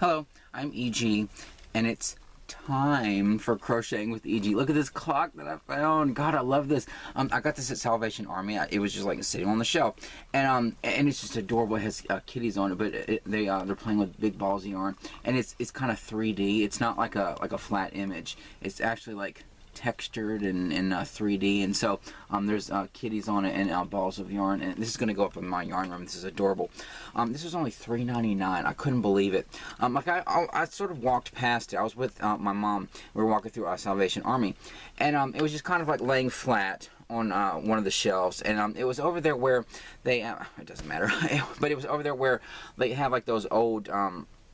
Hello, I'm EG, and it's time for crocheting with EG. Look at this clock that I found. God, I love this. I got this at Salvation Army. It was just like sitting on the shelf, and it's just adorable. It has kitties on it, but they're playing with big balls of yarn, and it's kind of 3D. It's not like a flat image. It's actually like textured and 3D, and so there's kitties on it and balls of yarn, and this is going to go up in my yarn room. This is adorable. This was only $3.99. I couldn't believe it. Like I sort of walked past it. I was with my mom. We were walking through Salvation Army, and it was just kind of like laying flat on one of the shelves, and it was over there where they it doesn't matter but it was over there where they have like those old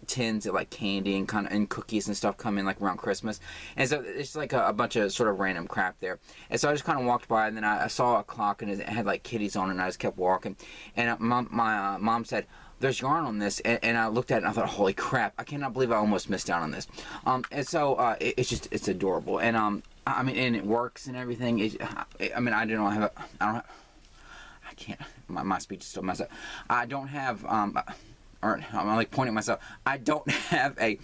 tins of like candy and cookies and stuff come in like around Christmas, and so it's like a bunch of sort of random crap there. And so I just kind of walked by, and then I saw a clock and it had like kitties on it, and I just kept walking, and my mom said, "There's yarn on this," and I looked at it and I thought, holy crap, I cannot believe I almost missed out on this. And so it's adorable, and I mean, and it works and everything. I mean, I can't, my speech is still messed up. I don't have or I'm like pointing at myself. I don't have a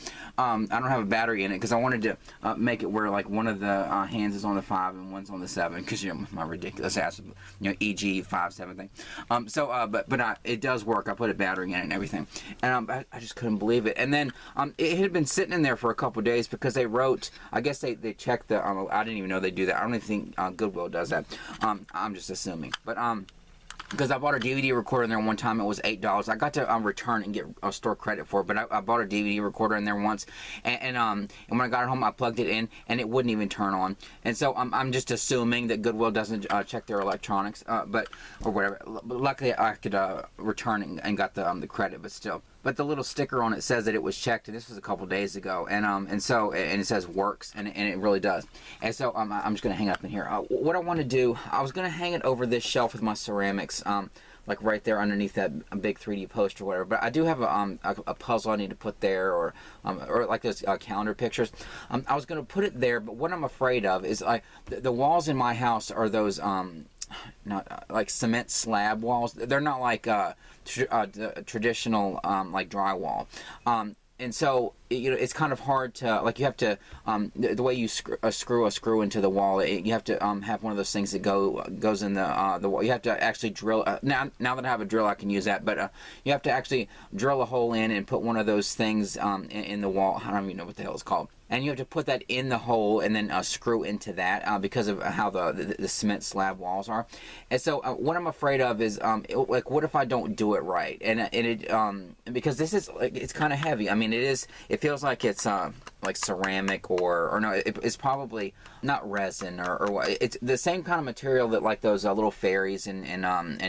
battery in it because I wanted to make it where like one of the hands is on the 5 and one's on the 7, because you know my ridiculous ass, you know, EG 5-7 thing. But it does work. I put a battery in it and everything, and I just couldn't believe it. And then it had been sitting in there for a couple of days because they wrote. I guess they checked the. I didn't even know they do that. I don't even think Goodwill does that. I'm just assuming, but because I bought a DVD recorder in there one time. It was $8. I got to return and get store credit for it, but I bought a DVD recorder in there once, and when I got it home, I plugged it in, and it wouldn't even turn on. And so I'm just assuming that Goodwill doesn't check their electronics, or whatever. But luckily, I could return and got the credit, but still. But the little sticker on it says that it was checked, and this was a couple days ago, and it says works, and it really does. And so I'm just gonna hang it up in here. What I want to do, I was gonna hang it over this shelf with my ceramics, like right there underneath that big 3D poster or whatever. But I do have a puzzle I need to put there, or like those calendar pictures. I was gonna put it there, but what I'm afraid of is like the walls in my house are those not like cement slab walls. They're not like traditional like drywall, and so you know it's kind of hard to, like, you have to the way you screw a screw into the wall, you have to have one of those things that goes in the wall. You have to actually drill. Now that I have a drill, I can use that, but you have to actually drill a hole in and put one of those things in the wall. I don't even know what the hell it's called. And you have to put that in the hole and then screw into that because of how the cement slab walls are. And so what I'm afraid of is like, what if I don't do it right? And because this is like, it's kind of heavy. I mean, it feels like it's like ceramic or no, it's probably not resin or what. It's the same kind of material that like those little fairies and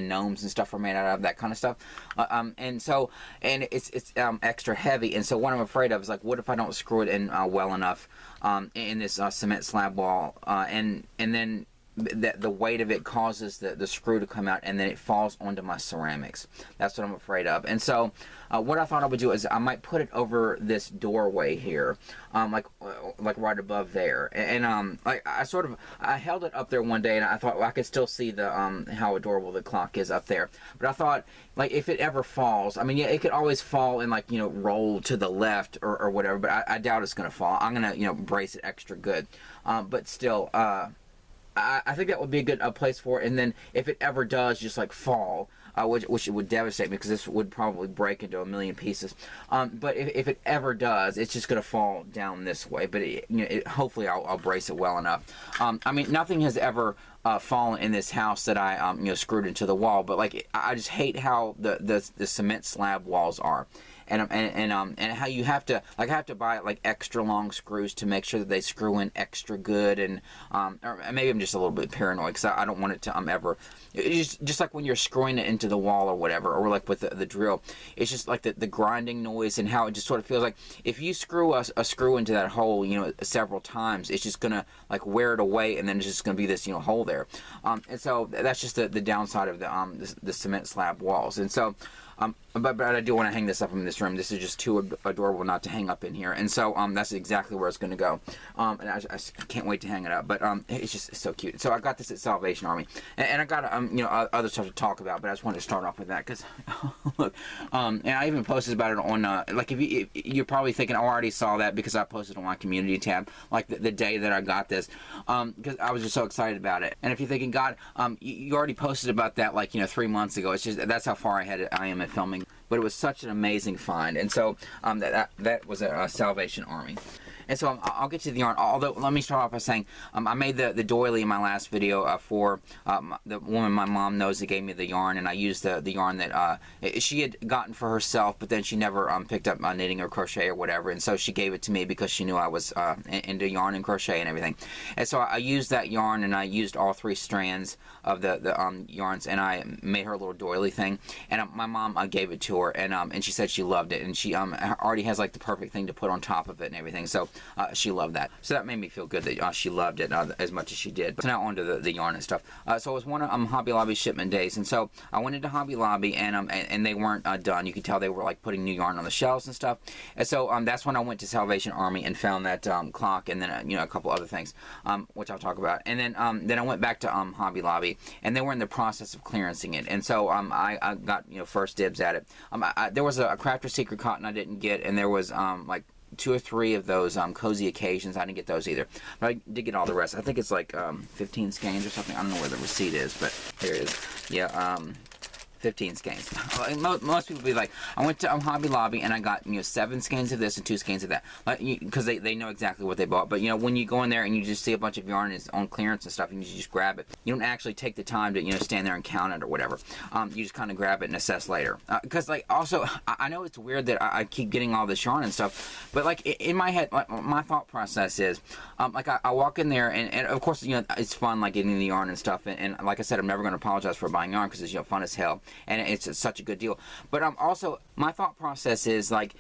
gnomes and stuff are made out of, that kind of stuff. And it's extra heavy. And so what I'm afraid of is like, what if I don't screw it in well enough in this cement slab wall, and then the weight of it causes the screw to come out, and then it falls onto my ceramics. That's what I'm afraid of. And so what I thought I would do is I might put it over this doorway here, like right above there. And like I held it up there one day, and I thought, well, I could still see the how adorable the clock is up there. But I thought, like, if it ever falls, I mean, yeah, it could always fall and, like, you know, roll to the left or whatever. But I doubt it's gonna fall. I'm gonna, you know, brace it extra good. But still, I think that would be a good place for it. And then if it ever does just like fall, which it would devastate me because this would probably break into a million pieces. But if it ever does, it's just going to fall down this way. But hopefully I'll brace it well enough. I mean, nothing has ever fallen in this house that I you know, screwed into the wall. But like, I just hate how the cement slab walls are. And how you have to, like, I have to buy like extra long screws to make sure that they screw in extra good, and or maybe I'm just a little bit paranoid because I don't want it to ever. It's just like when you're screwing it into the wall or whatever, or like with the drill, it's just like the grinding noise and how it just sort of feels like if you screw a screw into that hole, you know, several times, it's just gonna like wear it away, and then it's just gonna be this, you know, hole there. And so that's just the downside of the cement slab walls. And so But I do want to hang this up in this room. This is just too adorable not to hang up in here, and so that's exactly where it's going to go. And I can't wait to hang it up. But it's just so cute. So I got this at Salvation Army, and I got other stuff to talk about. But I just wanted to start off with that because look, and I even posted about it on like if you're probably thinking, oh, I already saw that because I posted on my community tab like the day that I got this, because I was just so excited about it. And if you're thinking, God, you already posted about that like 3 months ago. It's just that's how far ahead I am at filming. But it was such an amazing find, and so that was a Salvation Army. And so I'll get to the yarn, although let me start off by saying I made the doily in my last video for the woman my mom knows that gave me the yarn, and I used the yarn that she had gotten for herself, but then she never picked up knitting or crochet or whatever, and so she gave it to me because she knew I was into yarn and crochet and everything. And so I used that yarn, and I used all 3 strands of the yarns, and I made her a little doily thing, and my mom gave it to her, and she said she loved it, and she already has like the perfect thing to put on top of it and everything, so she loved that. So that made me feel good that she loved it as much as she did. But now on to the yarn and stuff. So it was one of Hobby Lobby's shipment days, and so I went into Hobby Lobby, and they weren't done. You could tell they were like putting new yarn on the shelves and stuff. And so that's when I went to Salvation Army and found that clock, and then a couple other things, which I'll talk about. And then I went back to Hobby Lobby, and they were in the process of clearancing it. And so I got first dibs at it. There was a Crafter Secret cotton I didn't get, and there was like 2 or 3 of those cozy occasions. I didn't get those either, but I did get all the rest. I think it's like 15 skeins or something. I don't know where the receipt is, but here it is. Yeah, 15 skeins. Most people be like, I went to Hobby Lobby and I got 7 skeins of this and 2 skeins of that, because they know exactly what they bought. But when you go in there and you just see a bunch of yarn is on clearance and stuff, and you just grab it, you don't actually take the time to stand there and count it or whatever. You just kind of grab it and assess later. Because like also, I know it's weird that I keep getting all this yarn and stuff, but like in my head, like, my thought process is, like I walk in there and of course it's fun like getting the yarn and stuff, and like I said, I'm never going to apologize for buying yarn because it's fun as hell. And it's such a good deal. But also, my thought process is like,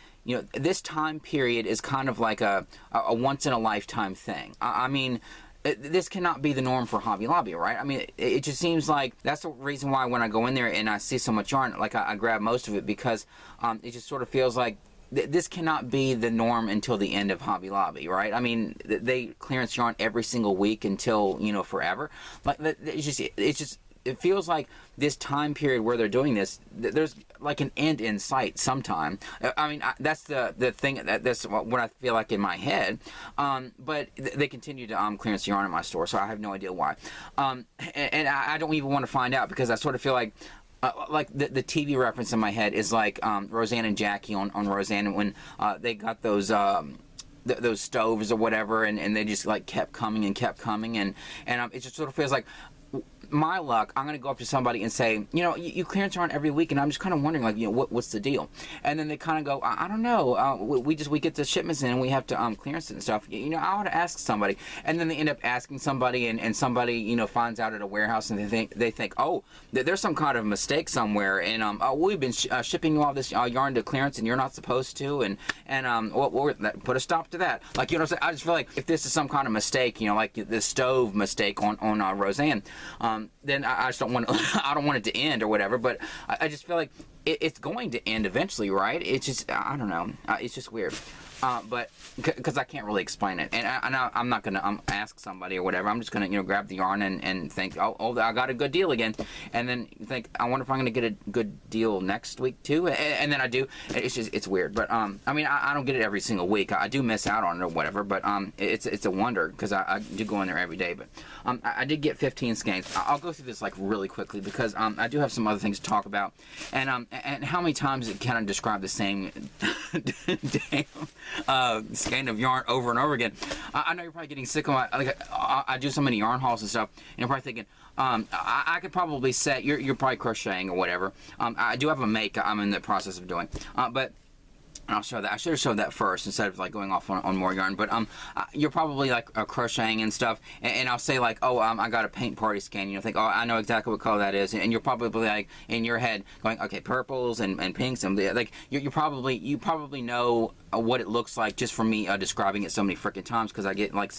this time period is kind of like a once-in-a-lifetime thing. I mean, this cannot be the norm for Hobby Lobby, right? I mean, it just seems like that's the reason why when I go in there and I see so much yarn, like I grab most of it, because it just sort of feels like this cannot be the norm until the end of Hobby Lobby, right? I mean, they clearance yarn every single week until, forever. Like, it feels like this time period where they're doing this, there's like an end in sight sometime. I mean, that's the thing, that's what I feel like in my head. But they continue to clearance yarn in my store, so I have no idea why. And I don't even want to find out, because I sort of feel like the TV reference in my head is like Roseanne and Jackie on Roseanne, when they got those stoves or whatever, and they just like kept coming and it just sort of feels like my luck. I'm going to go up to somebody and say, you clearance yarn every week, and I'm just kind of wondering, like, what's the deal? And then they kind of go, I don't know. We get the shipments in, and we have to clearance it and stuff. I ought to ask somebody. And then they end up asking somebody, and somebody, finds out at a warehouse, and they think, oh, there's some kind of mistake somewhere, and we've been shipping you all this yarn to clearance, and you're not supposed to, and we'll put a stop to that. Like, what I'm saying? I just feel like if this is some kind of mistake, like the stove mistake on Roseanne, then I just don't want I don't want it to end or whatever. But I just feel like it's going to end eventually, right? It's just, I don't know. It's just weird. But because I can't really explain it, and I'm not gonna ask somebody or whatever. I'm just gonna grab the yarn and think, oh, I got a good deal again, and then think, I wonder if I'm gonna get a good deal next week too, and then I do. It's weird, but I mean, I don't get it every single week. I do miss out on it or whatever, but it's a wonder, because I do go in there every day. But I did get 15 skeins. I'll go through this like really quickly, because I do have some other things to talk about, and how many times it kind of describe the same damn skein of yarn over and over again. I know you're probably getting sick of my, like, I do so many yarn hauls and stuff, and you're probably thinking, I could probably say, you're probably crocheting or whatever. I do have a make I'm in the process of doing, but And I'll show that. I should have showed that first instead of like going off on more yarn. But you're probably like crocheting and stuff, and I'll say like, oh, I got a paint party scan. You think, oh, I know exactly what color that is, and you're probably like in your head going, okay, purples and pinks, and like you probably know what it looks like just from me describing it so many freaking times, because I get like,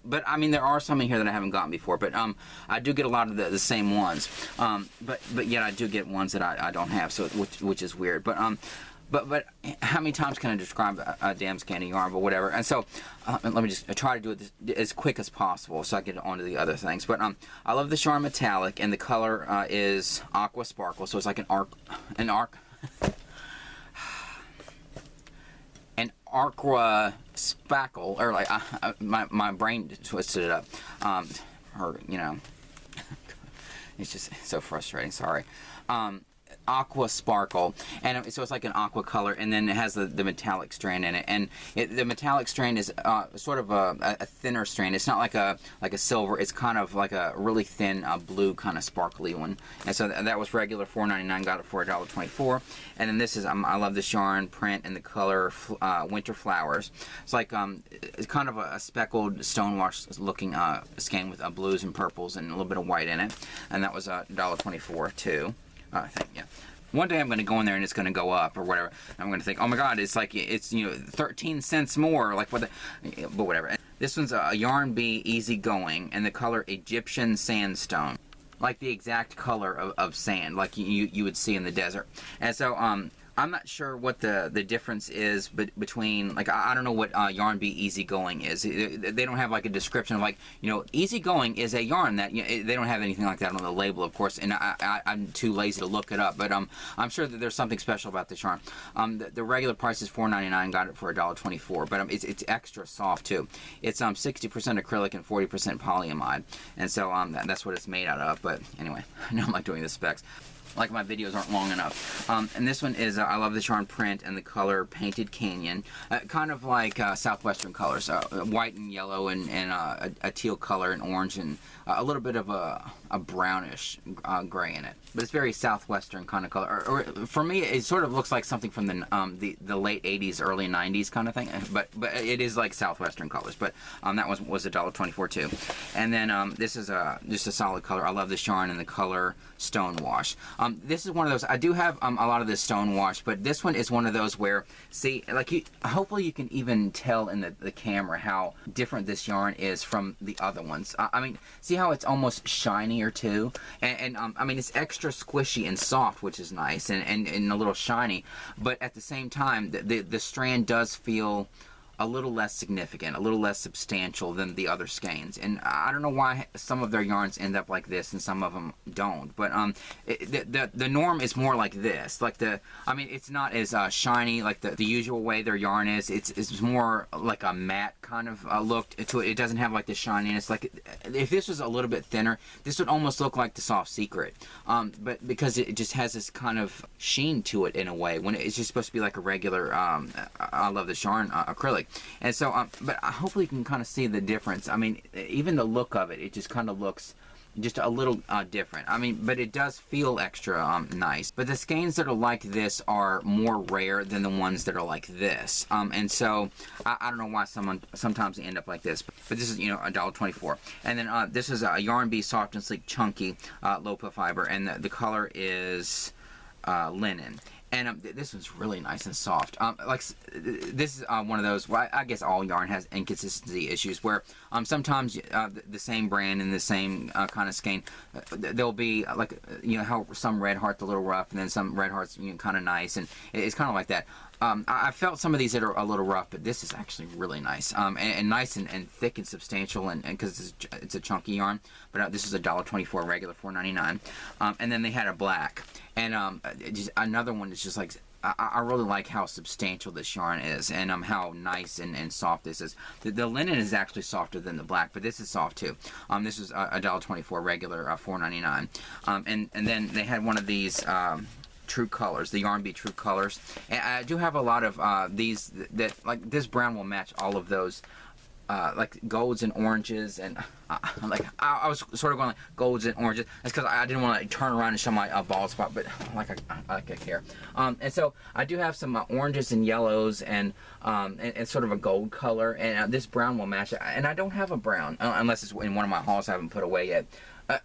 but I mean there are some in here that I haven't gotten before, but I do get a lot of the same ones, but yet I do get ones that I don't have, so which is weird, but But how many times can I describe a damn skein of yarn, but whatever. And so let me just try to do it as quick as possible so I can get on to the other things. But I love this yarn metallic, and the color is Aqua Sparkle, so it's like an aqua spackle, or like my brain twisted it up, or you know, it's just so frustrating. Sorry. Aqua Sparkle, and so it's like an aqua color, and then it has the metallic strand in it, and the metallic strand is sort of a thinner strand. It's not like a silver. It's kind of like a really thin blue kind of sparkly one. And so that was regular $4.99. Got it for $1.24. And then this is I love this yarn print and the color Winter Flowers. It's like it's kind of a speckled stonewash looking skein with blues and purples and a little bit of white in it, and that was $1.24 too. Yeah. One day I'm going to go in there and it's going to go up or whatever. I'm going to think, oh my God, it's like, it's, you know, 13 cents more, like what the, but whatever. This one's a Yarn Bee Easy Going, and the color Egyptian Sandstone, like the exact color of sand, like you would see in the desert. And so I'm not sure what the difference is between, like, I don't know what Yarn Bee Easy Going is. They don't have like a description of like, you know, Easy Going is a yarn that, you know, they don't have anything like that on the label, of course, and I'm too lazy to look it up, but I'm sure that there's something special about this yarn. The regular price is $4.99, got it for $1.24, but it's extra soft too. It's 60% acrylic and 40% polyamide, and so that's what it's made out of. But anyway, I know I'm like doing the specs, like my videos aren't long enough. And this one is, I love this yarn print and the color Painted Canyon, kind of like Southwestern colors, white and yellow and a teal color and orange and a little bit of a brownish gray in it. But it's very Southwestern kind of color. Or for me, it sort of looks like something from the late 80s, early 90s kind of thing. But it is like Southwestern colors. But that was $1.24 too. And then this is just a solid color. I love this yarn and the color Stonewash. This is one of those, I do have a lot of this Stonewash, but this one is one of those where, see, like hopefully you can even tell in the camera how different this yarn is from the other ones. I mean, see how it's almost shinier too? And I mean, it's extra squishy and soft, which is nice, and a little shiny, but at the same time, the strand does feel a little less significant, a little less substantial than the other skeins. And I don't know why some of their yarns end up like this and some of them don't. But the norm is more like this. Like I mean, it's not as shiny like the usual way their yarn is. It's more like a matte kind of look to it. It doesn't have like the shininess. Like if this was a little bit thinner, this would almost look like the Soft Secret. But because it just has this kind of sheen to it in a way, when it's just supposed to be like a regular, I love this yarn, acrylic. And so, but hopefully you can kind of see the difference. I mean, even the look of it, it just kind of looks just a little different. I mean, but it does feel extra nice. But the skeins that are like this are more rare than the ones that are like this. And so, I don't know why sometimes they end up like this. But this is, you know, $1.24. And then this is a Yarn Bee Soft and Sleek Chunky Lopa Fiber. And the color is linen. And this one's really nice and soft. Like this is one of those. Well, I guess all yarn has inconsistency issues where sometimes the same brand and the same kind of skein, there'll be like, you know, how some Red Heart's a little rough, and then some Red Heart's, you know, kind of nice, and it's kind of like that. I felt some of these that are a little rough, but this is actually really nice, and nice and thick and substantial, and because it's a chunky yarn. But this is $1.24 regular, $4.99, and then they had a black, and just another one that's just like, I really like how substantial this yarn is, and how nice and soft this is. The linen is actually softer than the black, but this is soft too. This is $1.24 regular, $4.99, and then they had one of these. True Colors, the Yarn Bee True Colors, and I do have a lot of these that, like, this brown will match all of those like golds and oranges, and like I was sort of going like golds and oranges. That's because I didn't want to like, turn around and show my bald spot, but like I care. And so I do have some oranges and yellows and sort of a gold color, and this brown will match it. And I don't have a brown unless it's in one of my hauls I haven't put away yet.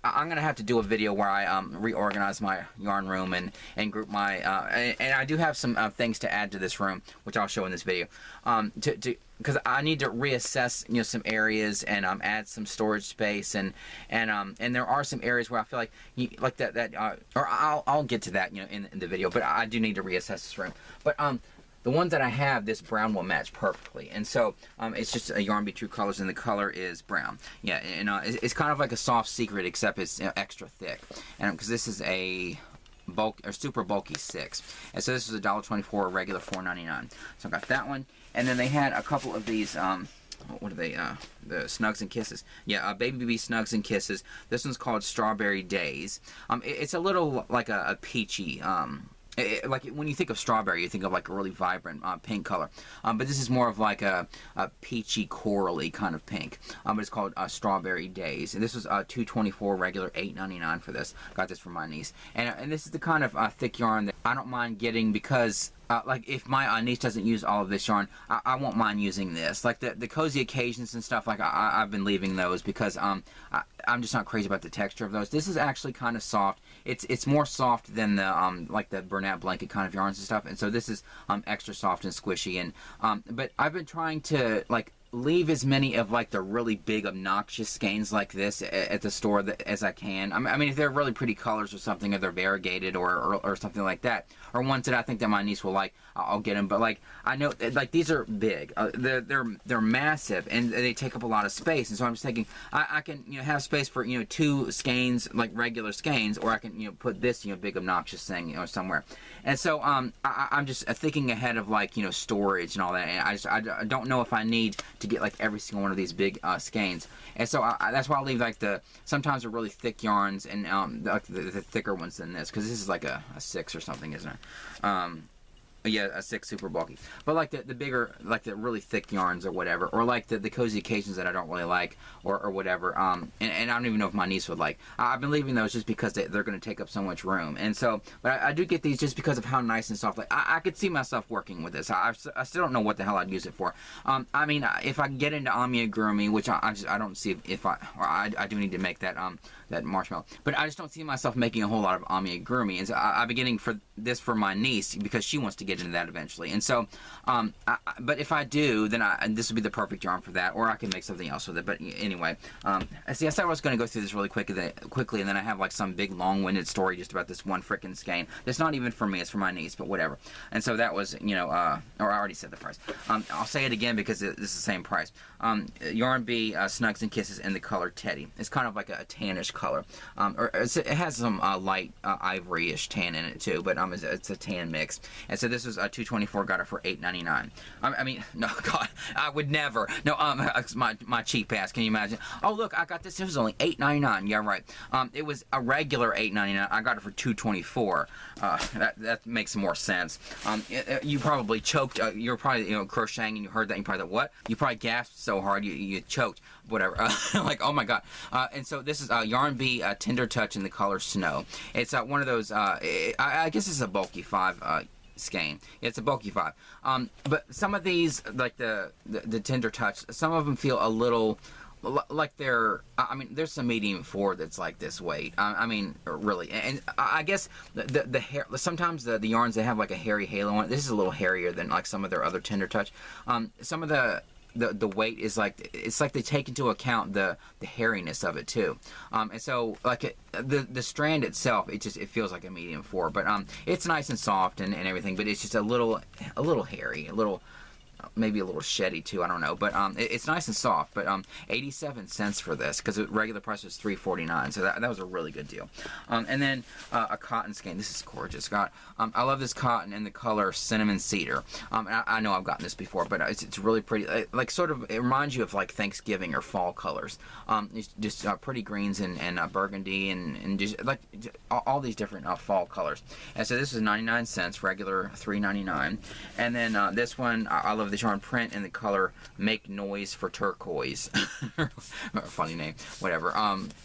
I'm gonna have to do a video where I reorganize my yarn room and group my and I do have some things to add to this room, which I'll show in this video. Because I need to reassess, you know, some areas and add some storage space, and there are some areas where I feel like or I'll get to that, you know, in the video. But I do need to reassess this room. But the ones that I have, this brown will match perfectly, and so it's just a Yarn Bee True Colors, and the color is brown. Yeah, and it's kind of like a soft secret, except it's, you know, extra thick, and because this is a bulk or super bulky 6, and so this is $1.24, regular $4.99. So I got that one, and then they had a couple of these. What are they? The Snugs and Kisses. Yeah, Baby Bee Snugs and Kisses. This one's called Strawberry Days. It's a little like a peachy. Like when you think of strawberry, you think of like a really vibrant pink color, but this is more of like a peachy corally kind of pink. But it's called Strawberry Days, and this was $2.24, regular $8.99 for this. Got this from my niece, and this is the kind of thick yarn that I don't mind getting, because like if my niece doesn't use all of this yarn, I won't mind using this. Like the cozy occasions and stuff, like I've been leaving those because I'm just not crazy about the texture of those. This is actually kind of soft. It's more soft than the like the Bernat blanket kind of yarns and stuff, and so this is extra soft and squishy. And but I've been trying to like leave as many of like the really big obnoxious skeins like this at the store as I can. I mean, if they're really pretty colors or something, or they're variegated or something like that, or ones that I think that my niece will like, I'll get them. But like I know like these are big, they're massive, and they take up a lot of space, and so I'm just thinking I can, you know, have space for, you know, 2 skeins, like regular skeins, or I can, you know, put this, you know, big obnoxious thing, you know, somewhere. And so I'm just thinking ahead of, like, you know, storage and all that, and I don't know if I need to get like every single one of these big skeins, and so that's why I leave like sometimes the really thick yarns and the thicker ones than this, because this is like a 6 or something, isn't it? Yeah, a 6 super bulky. But like the bigger, like the really thick yarns or whatever, or like the cozy occasions that I don't really like, or whatever, and I don't even know if my niece would like. I've been leaving those just because they're going to take up so much room. And so, but I do get these just because of how nice and soft. Like I could see myself working with this. I still don't know what the hell I'd use it for. I mean, if I get into amigurumi, which I don't see if I do need to make that that marshmallow, but I just don't see myself making a whole lot of amigurumi. And so I've been getting this for my niece because she wants to get into that eventually. And so, but if I do, then this would be the perfect yarn for that, or I can make something else with it. But anyway, see, I said I was going to go through this really quickly, and then I have like some big long-winded story just about this one frickin' skein. It's not even for me; it's for my niece. But whatever. And so that was, you know, or I already said the price. I'll say it again because this is the same price. Yarn Bee Snugs and Kisses in the color Teddy. It's kind of like a tannish color, or it has some light ivory-ish tan in it too, but it's a tan mix. And so this was $2.24. Got it for $8.99. I mean, no, God, I would never. No, my cheap ass. Can you imagine? Oh, look, I got this. It was only $8.99. Yeah, right. It was a regular $8.99. I got it for $2.24. That makes more sense. You probably choked. You're probably, you know, crocheting, and you heard that. And you probably thought, what? You probably gasped so hard you choked. Whatever. Like, oh my God. And so this is Yarn Bee Tender Touch in the color Snow. It's one of those. I guess it's a bulky 5. Skein. It's a bulky 5. But some of these, like the Tender Touch, some of them feel a little like they're, I mean, there's some medium 4 that's like this weight. I mean, really. And I guess the hair, sometimes the yarns, they have like a hairy halo on it. This is a little hairier than like some of their other Tender Touch. Some of the weight is like, it's like they take into account the hairiness of it too, and so like the strand itself, it feels like a medium 4, but it's nice and soft and everything, but it's just a little hairy, maybe a little sheddy too, I don't know, but it's nice and soft. But 87 cents for this, because the regular price was $3.49, so that was a really good deal. And then a cotton skein. This is gorgeous. I love this cotton in the color Cinnamon Cedar. And I know I've gotten this before, but it's really pretty. Like sort of, it reminds you of like Thanksgiving or fall colors. It's just pretty greens and burgundy and just like all these different fall colors. And so this is 99 cents, regular $3.99. And then this one, I love this yarn print in the color Make Noise for Turquoise. Funny name, whatever.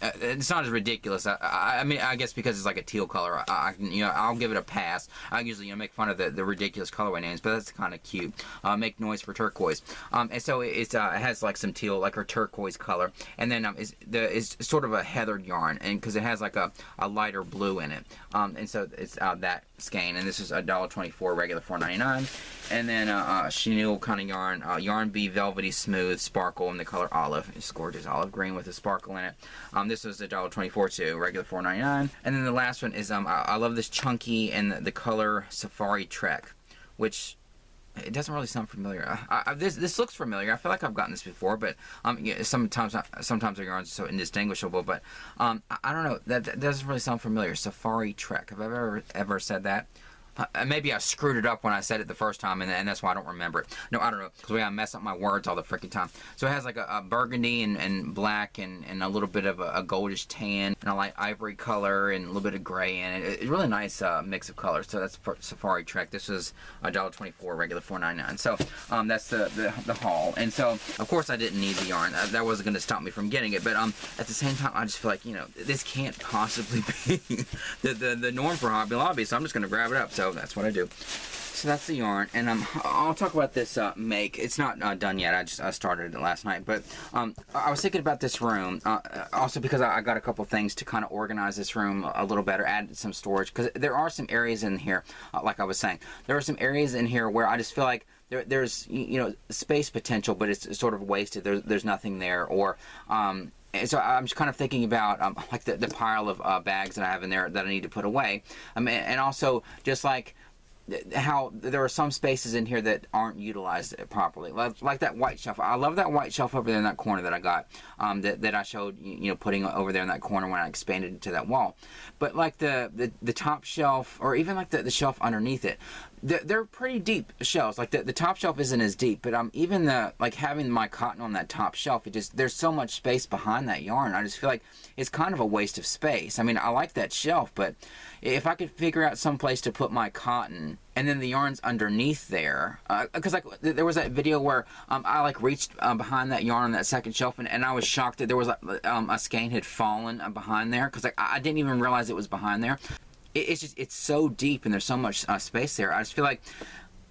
It's not as ridiculous. I mean, I guess because it's like a teal color, I'll give it a pass. I usually make fun of the ridiculous colorway names, but that's kind of cute. Make Noise for Turquoise. And so it has like some teal, like a turquoise color, and then it's sort of a heathered yarn, and because it has like a lighter blue in it, and so it's that skein, and this is $1.24 regular, $4.99. And then chenille kind of yarn, Yarn Bee Velvety Smooth Sparkle in the color olive. It's gorgeous olive green with a sparkle in it. This was $1.24 too, regular $4.99. And then the last one is I love this chunky and the color Safari Trek, which it doesn't really sound familiar. This looks familiar. I feel like I've gotten this before, but yeah, sometimes our yarns are so indistinguishable. But I don't know. That doesn't really sound familiar. Safari Trek. Have I ever said that? Maybe I screwed it up when I said it the first time, and that's why I don't remember it. No, I don't know, because I mess up my words all the freaking time. So it has like a burgundy and black and a little bit of a goldish tan and a light ivory color and a little bit of gray in it. It's a really nice mix of colors. So that's Safari Trek. This was $1.24, regular $4.99. So that's the haul. And so, of course, I didn't need the yarn. That wasn't going to stop me from getting it. But at the same time, I just feel like, this can't possibly be the norm for Hobby Lobby. So I'm just going to grab it up. So that's what I do. So that's the yarn, and I'll talk about this make. It's not done yet. I started it last night, but I was thinking about this room also because I got a couple things to kind of organize this room a little better, add some storage, because there are some areas in here, like I was saying, there are some areas in here where I just feel like there's space potential, but it's sort of wasted. There's nothing there, or and so I'm just kind of thinking about like the pile of bags that I have in there that I need to put away, and also just like how there are some spaces in here that aren't utilized properly, like that white shelf. I love that white shelf over there in that corner that I got, that I showed putting over there in that corner when I expanded it to that wall. But like the top shelf, or even like the shelf underneath it, they're pretty deep shelves. Like the top shelf isn't as deep, but even like having my cotton on that top shelf, there's so much space behind that yarn. I just feel like it's kind of a waste of space. I mean, I like that shelf, but if I could figure out some place to put my cotton and then the yarn's underneath there, because like there was that video where I like reached behind that yarn on that second shelf, and I was shocked that there was a skein had fallen behind there, because like I didn't even realize it was behind there. It's so deep and there's so much space there. I just feel like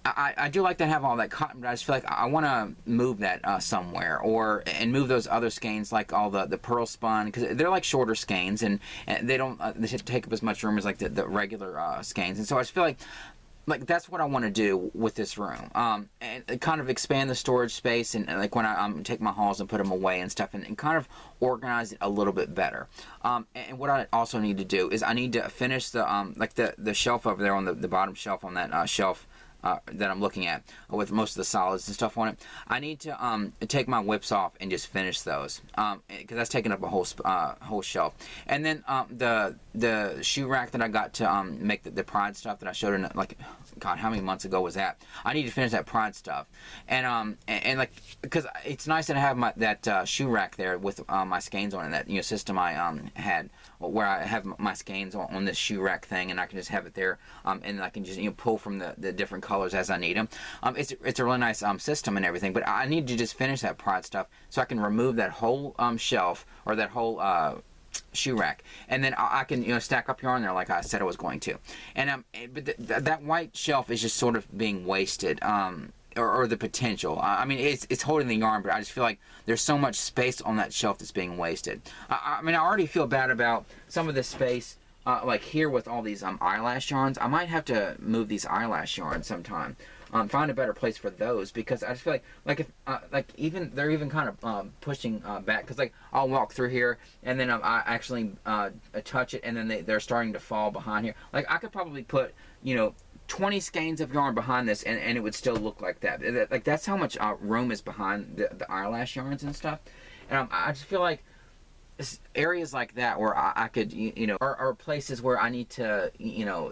I do like to have all that cotton, but I just feel like I want to move that somewhere, and move those other skeins, like all the pearl spun, because they're like shorter skeins, and they don't they take up as much room as like the regular skeins. And so I just feel like that's what I want to do with this room, and kind of expand the storage space, and like when I take my hauls and put them away and stuff, and kind of organize it a little bit better. And what I also need to do is I need to finish the like the shelf over there on the bottom shelf on that shelf that I'm looking at with most of the solids and stuff on it. I need to take my whips off and just finish those, because that's taking up a whole shelf. And then the shoe rack that I got to make the Pride stuff that I showed in, like, God, how many months ago was that? I need to finish that Pride stuff, and like, because it's nice that I have that shoe rack there with my skeins on it, that system I had, where I have my skeins on this shoe rack thing, and I can just have it there, and I can just pull from the different colors as I need them. It's a really nice system and everything, but I need to just finish that Pride stuff so I can remove that whole shelf, or that whole shoe rack, and then I can stack up yarn there like I said I was going to. And but that white shelf is just sort of being wasted, or the potential. I mean, it's holding the yarn, but I just feel like there's so much space on that shelf that's being wasted. I mean, I already feel bad about some of this space, like here with all these eyelash yarns. I might have to move these eyelash yarns sometime. Find a better place for those, because I just feel like if they're even kind of pushing back, because like I'll walk through here and then I actually touch it, and then they're starting to fall behind here. Like I could probably put 20 skeins of yarn behind this, and it would still look like that. Like that's how much room is behind the eyelash yarns and stuff. And I just feel like areas like that where I could are places where I need to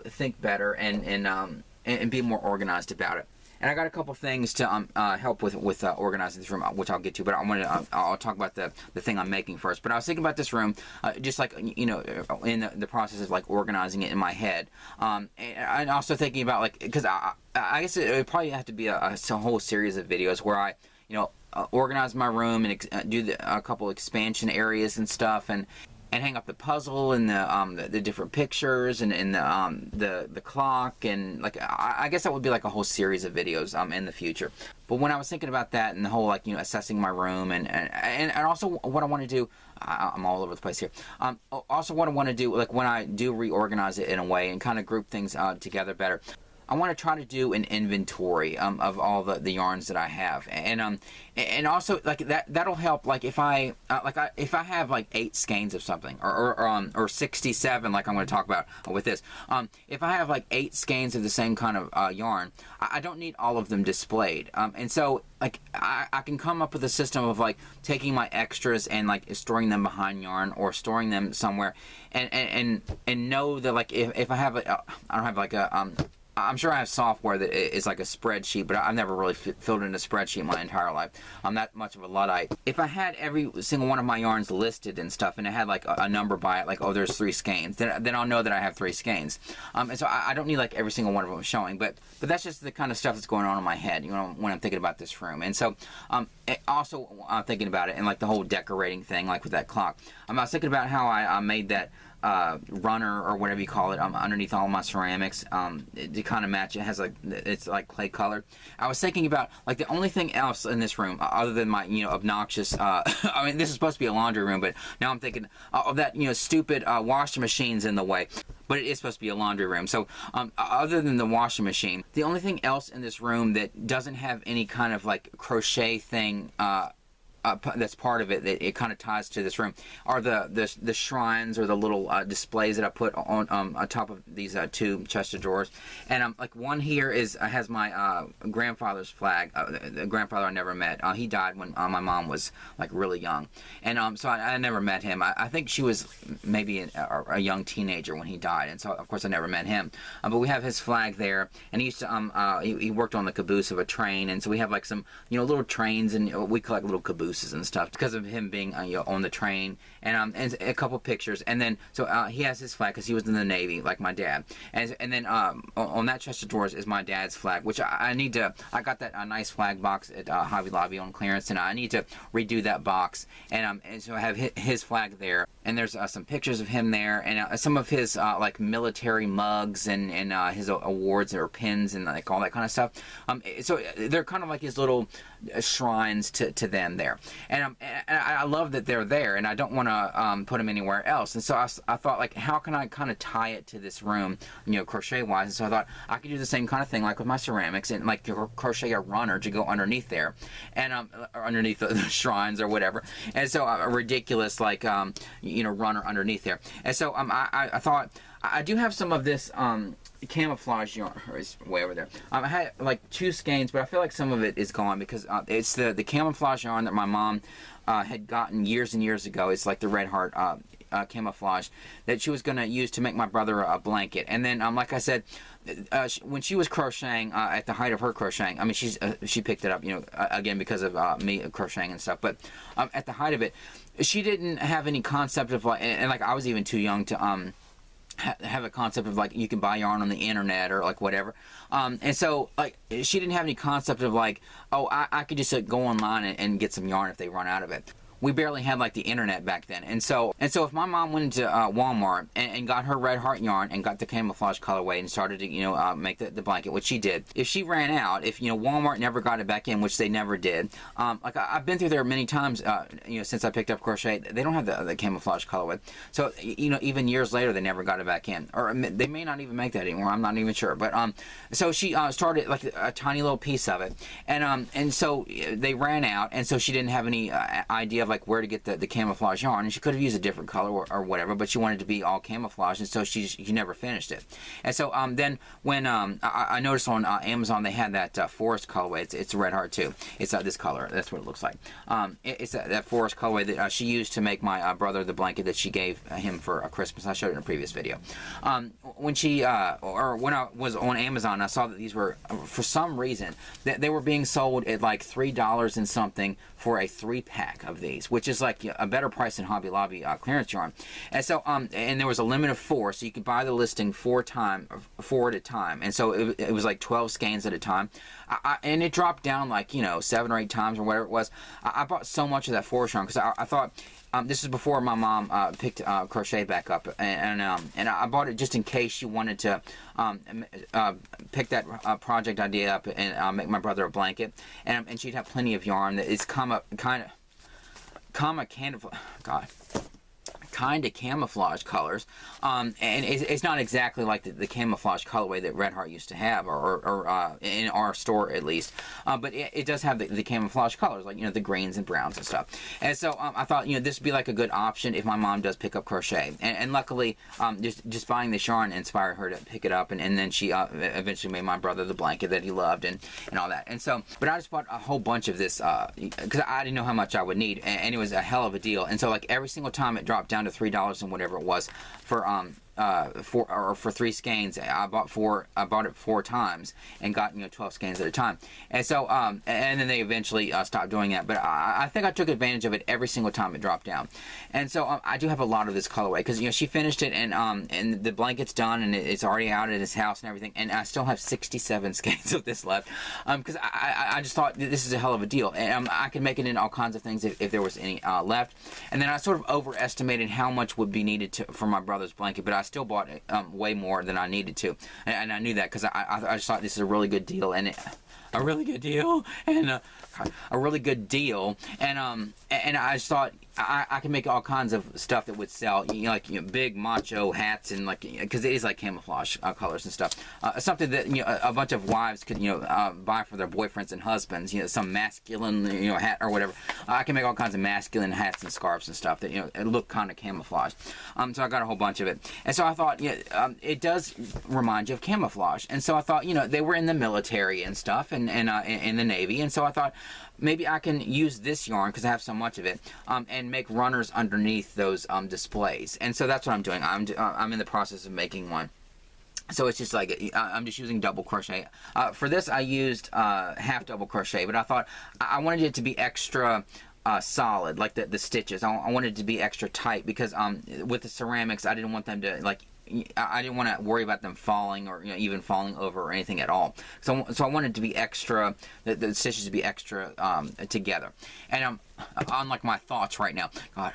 think better and be more organized about it. And I got a couple things to help with organizing this room, which I'll get to. But I'll talk about the thing I'm making first. But I was thinking about this room, just like in the process of like organizing it in my head, and also thinking about like, because I guess it would probably have to be a whole series of videos where I organize my room and do a couple expansion areas and stuff, and hang up the puzzle and the different pictures and the clock, and like I guess that would be like a whole series of videos in the future. But when I was thinking about that and the whole like assessing my room and also what I want to do, I'm all over the place here. Also what I want to do, like when I do reorganize it in a way and kind of group things together better, I want to try to do an inventory of all the yarns that I have, and also like that'll help. Like if I have like 8 skeins of something, or 67, like I'm going to talk about with this. If I have like 8 skeins of the same kind of yarn, I don't need all of them displayed. And so like I can come up with a system of like taking my extras and like storing them behind yarn or storing them somewhere, and know that like if I have I don't have like a I'm sure I have software that is like a spreadsheet, but I've never really filled in a spreadsheet my entire life. I'm not much of a Luddite. If I had every single one of my yarns listed and stuff, and it had like a number by it, like, oh, there's 3 skeins, then I'll know that I have 3 skeins. And so I don't need like every single one of them showing, but that's just the kind of stuff that's going on in my head, when I'm thinking about this room. And so also thinking about it and like the whole decorating thing, like with that clock. I was thinking about how I made that runner or whatever you call it underneath all my ceramics to kind of match. It has like, it's like clay colored. I was thinking about like the only thing else in this room other than my obnoxious I mean, this is supposed to be a laundry room, but now I'm thinking of that stupid washing machine's in the way, but it is supposed to be a laundry room. So other than the washing machine, the only thing else in this room that doesn't have any kind of like crochet thing that's part of it, that it kind of ties to this room, are the shrines or the little displays that I put on top of these 2 chest of drawers. And like one here has my grandfather's flag, the grandfather I never met. He died when my mom was like really young, and so I never met him. I think she was maybe a young teenager when he died, and so of course I never met him. But we have his flag there, and he used to he worked on the caboose of a train, and so we have like some little trains, and we collect little cabooses and stuff because of him being on the train, and a couple pictures. And then so he has his flag because he was in the Navy like my dad, and then on that chest of drawers is my dad's flag, which I need to. I got that nice flag box at Hobby Lobby on clearance, and I need to redo that box, and so I have his flag there, and there's some pictures of him there, and some of his like military mugs and his awards or pins and like all that kind of stuff. So they're kind of like his little shrines to them there. And I love that they're there, and I don't want to put them anywhere else. And so I thought, like, how can I kind of tie it to this room, crochet-wise? And so I thought I could do the same kind of thing, like with my ceramics, and like crochet a runner to go underneath there, and underneath the shrines or whatever. And so a ridiculous, like, runner underneath there. And so I thought I do have some of this camouflage yarn, or it's way over there. I had like 2 skeins, but I feel like some of it is gone because it's the camouflage yarn that my mom had gotten years and years ago. It's like the Red Heart camouflage that she was going to use to make my brother a blanket. And then, like I said, when she was crocheting at the height of her crocheting, I mean, she picked it up, again because of me crocheting and stuff. But at the height of it, she didn't have any concept of like, and like I was even too young to have a concept of like you can buy yarn on the internet or like whatever, and so like she didn't have any concept of like, oh, I could just go online and get some yarn if they run out of it. We barely had like the internet back then, and so if my mom went into Walmart and got her Red Heart yarn and got the camouflage colorway and started to make the blanket, which she did, if she ran out, if Walmart never got it back in, which they never did, like I've been through there many times, since I picked up crochet, they don't have the camouflage colorway, so even years later they never got it back in, or they may not even make that anymore. I'm not even sure, but so she started like a tiny little piece of it, and so they ran out, and so she didn't have any idea of of like where to get the camouflage yarn, and she could have used a different color or whatever, but she wanted it to be all camouflage, and so she never finished it. And so then when I noticed on Amazon they had that forest colorway. It's a Red Heart too. It's this color. That's what it looks like. It's that forest colorway that she used to make my brother the blanket that she gave him for Christmas. I showed it in a previous video. When she when I was on Amazon, I saw that these were, for some reason, that they were being sold at like $3 and something for a 3-pack of these, which is like a better price than Hobby Lobby clearance yarn. And so and there was a limit of 4, so you could buy the listing 4 at a time, and so it was like 12 skeins at a time. And it dropped down like 7 or 8 times or whatever it was. I bought so much of that forest yarn because I thought. This is before my mom picked Crochet back up, and I bought it just in case she wanted to pick that project idea up and make my brother a blanket, and she'd have plenty of yarn that is kind of camouflage colors, and it's not exactly like the camouflage colorway that Red Heart used to have, or in our store at least, but it does have the camouflage colors, like the greens and browns and stuff. And so I thought this would be like a good option if my mom does pick up crochet, and luckily just buying this yarn inspired her to pick it up, and then she eventually made my brother the blanket that he loved and all that. And so, but I just bought a whole bunch of this because I didn't know how much I would need, and it was a hell of a deal. And so like every single time it dropped down to $3 and whatever it was for for 3 skeins. I bought it 4 times and got 12 skeins at a time. And so and then they eventually stopped doing that. But I think I took advantage of it every single time it dropped down. And so I do have a lot of this colorway because she finished it, and the blanket's done, and it's already out at his house and everything. And I still have 67 skeins of this left because I just thought this is a hell of a deal, and I could make it in all kinds of things if there was any left. And then I sort of overestimated how much would be needed for my brother's blanket, but I still bought way more than I needed to, and I knew that because I just thought this is a really good deal, and a really good deal, and I just thought I can make all kinds of stuff that would sell, big macho hats, and because it is like camouflage colors and stuff, something that a bunch of wives could buy for their boyfriends and husbands, some masculine hat or whatever. I can make all kinds of masculine hats and scarves and stuff that it look kind of camouflage. So I got a whole bunch of it, and so I thought it does remind you of camouflage, and so I thought they were in the military and stuff, and in the Navy, and so I thought maybe I can use this yarn because I have so much of it, and make runners underneath those displays. And so that's what I'm doing. I'm in the process of making one. So it's just like I'm just using double crochet. For this I used half double crochet, but I thought I wanted it to be extra solid, like the stitches. I wanted it to be extra tight because with the ceramics I didn't want them to I didn't want to worry about them falling or even falling over or anything at all. So I wanted it to be extra, the stitches to be extra together. And on my thoughts right now, God,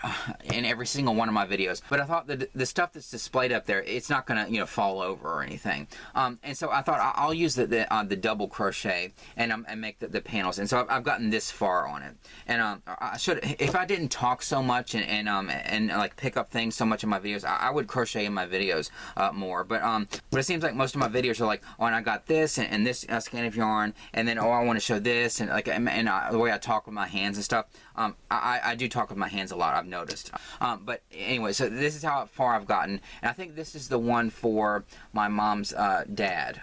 in every single one of my videos. But I thought that the stuff that's displayed up there, it's not gonna fall over or anything. And so I thought I'll use the double crochet and make the panels. And so I've gotten this far on it. And I should, if I didn't talk so much and like pick up things so much in my videos, I would crochet in my videos more. But it seems like most of my videos are like, oh, and I got this and this skein of yarn, and then I want to show this, and the way I talk with my hands and stuff. I do talk with my hands a lot, I've noticed. But anyway, so this is how far I've gotten. And I think this is the one for my mom's dad.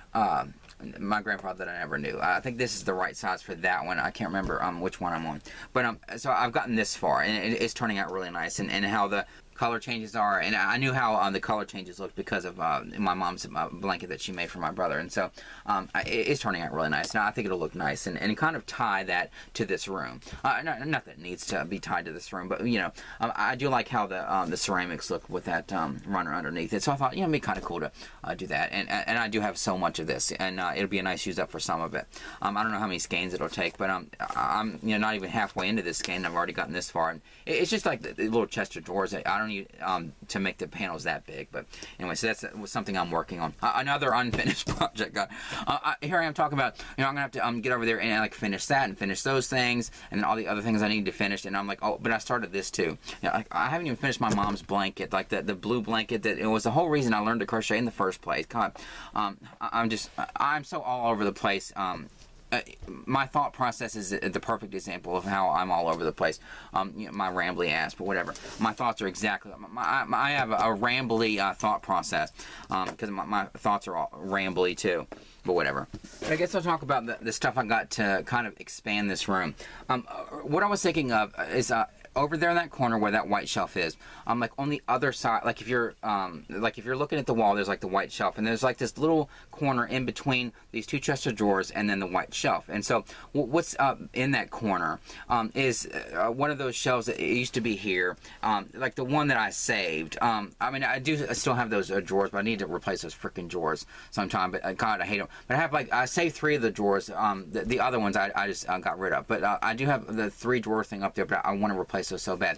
My grandfather that I never knew. I think this is the right size for that one. I can't remember which one I'm on. But so I've gotten this far, and it's turning out really nice. And how the color changes are, and I knew how the color changes looked because of my mom's blanket that she made for my brother, and so it's turning out really nice. Now I think it'll look nice and kind of tie that to this room. Not that it needs to be tied to this room, but I do like how the ceramics look with that runner underneath it. So I thought it'd be kind of cool to do that, and I do have so much of this, and it'll be a nice use up for some of it. I don't know how many skeins it'll take, but I'm not even halfway into this skein. I've already gotten this far, and it's just like the little chest of drawers. I don't need to make the panels that big, but anyway, so that's something I'm working on. Another unfinished project. Here I am talking about, I'm gonna have to get over there and finish that and finish those things and all the other things I need to finish. And I'm like, oh, but I started this too. I haven't even finished my mom's blanket, like the blue blanket that it was the whole reason I learned to crochet in the first place. God, I'm so all over the place. my thought process is the perfect example of how I'm all over the place. My rambly ass, but whatever. My thoughts are exactly. I have a rambly thought process because my thoughts are all rambly too. But whatever. But I guess I'll talk about the stuff I got to kind of expand this room. What I was thinking of is over there in that corner where that white shelf is, like on the other side, like if you're looking at the wall, there's like the white shelf, and there's like this little corner in between these two chests of drawers and then the white shelf. And so what's in that corner is one of those shelves that it used to be here, like the one that I saved. I mean, I still have those drawers, but I need to replace those freaking drawers sometime. But God, I hate them. But I have I saved 3 of the drawers. The other ones I just got rid of. But I do have the 3 drawer thing up there, but I want to replace those so bad.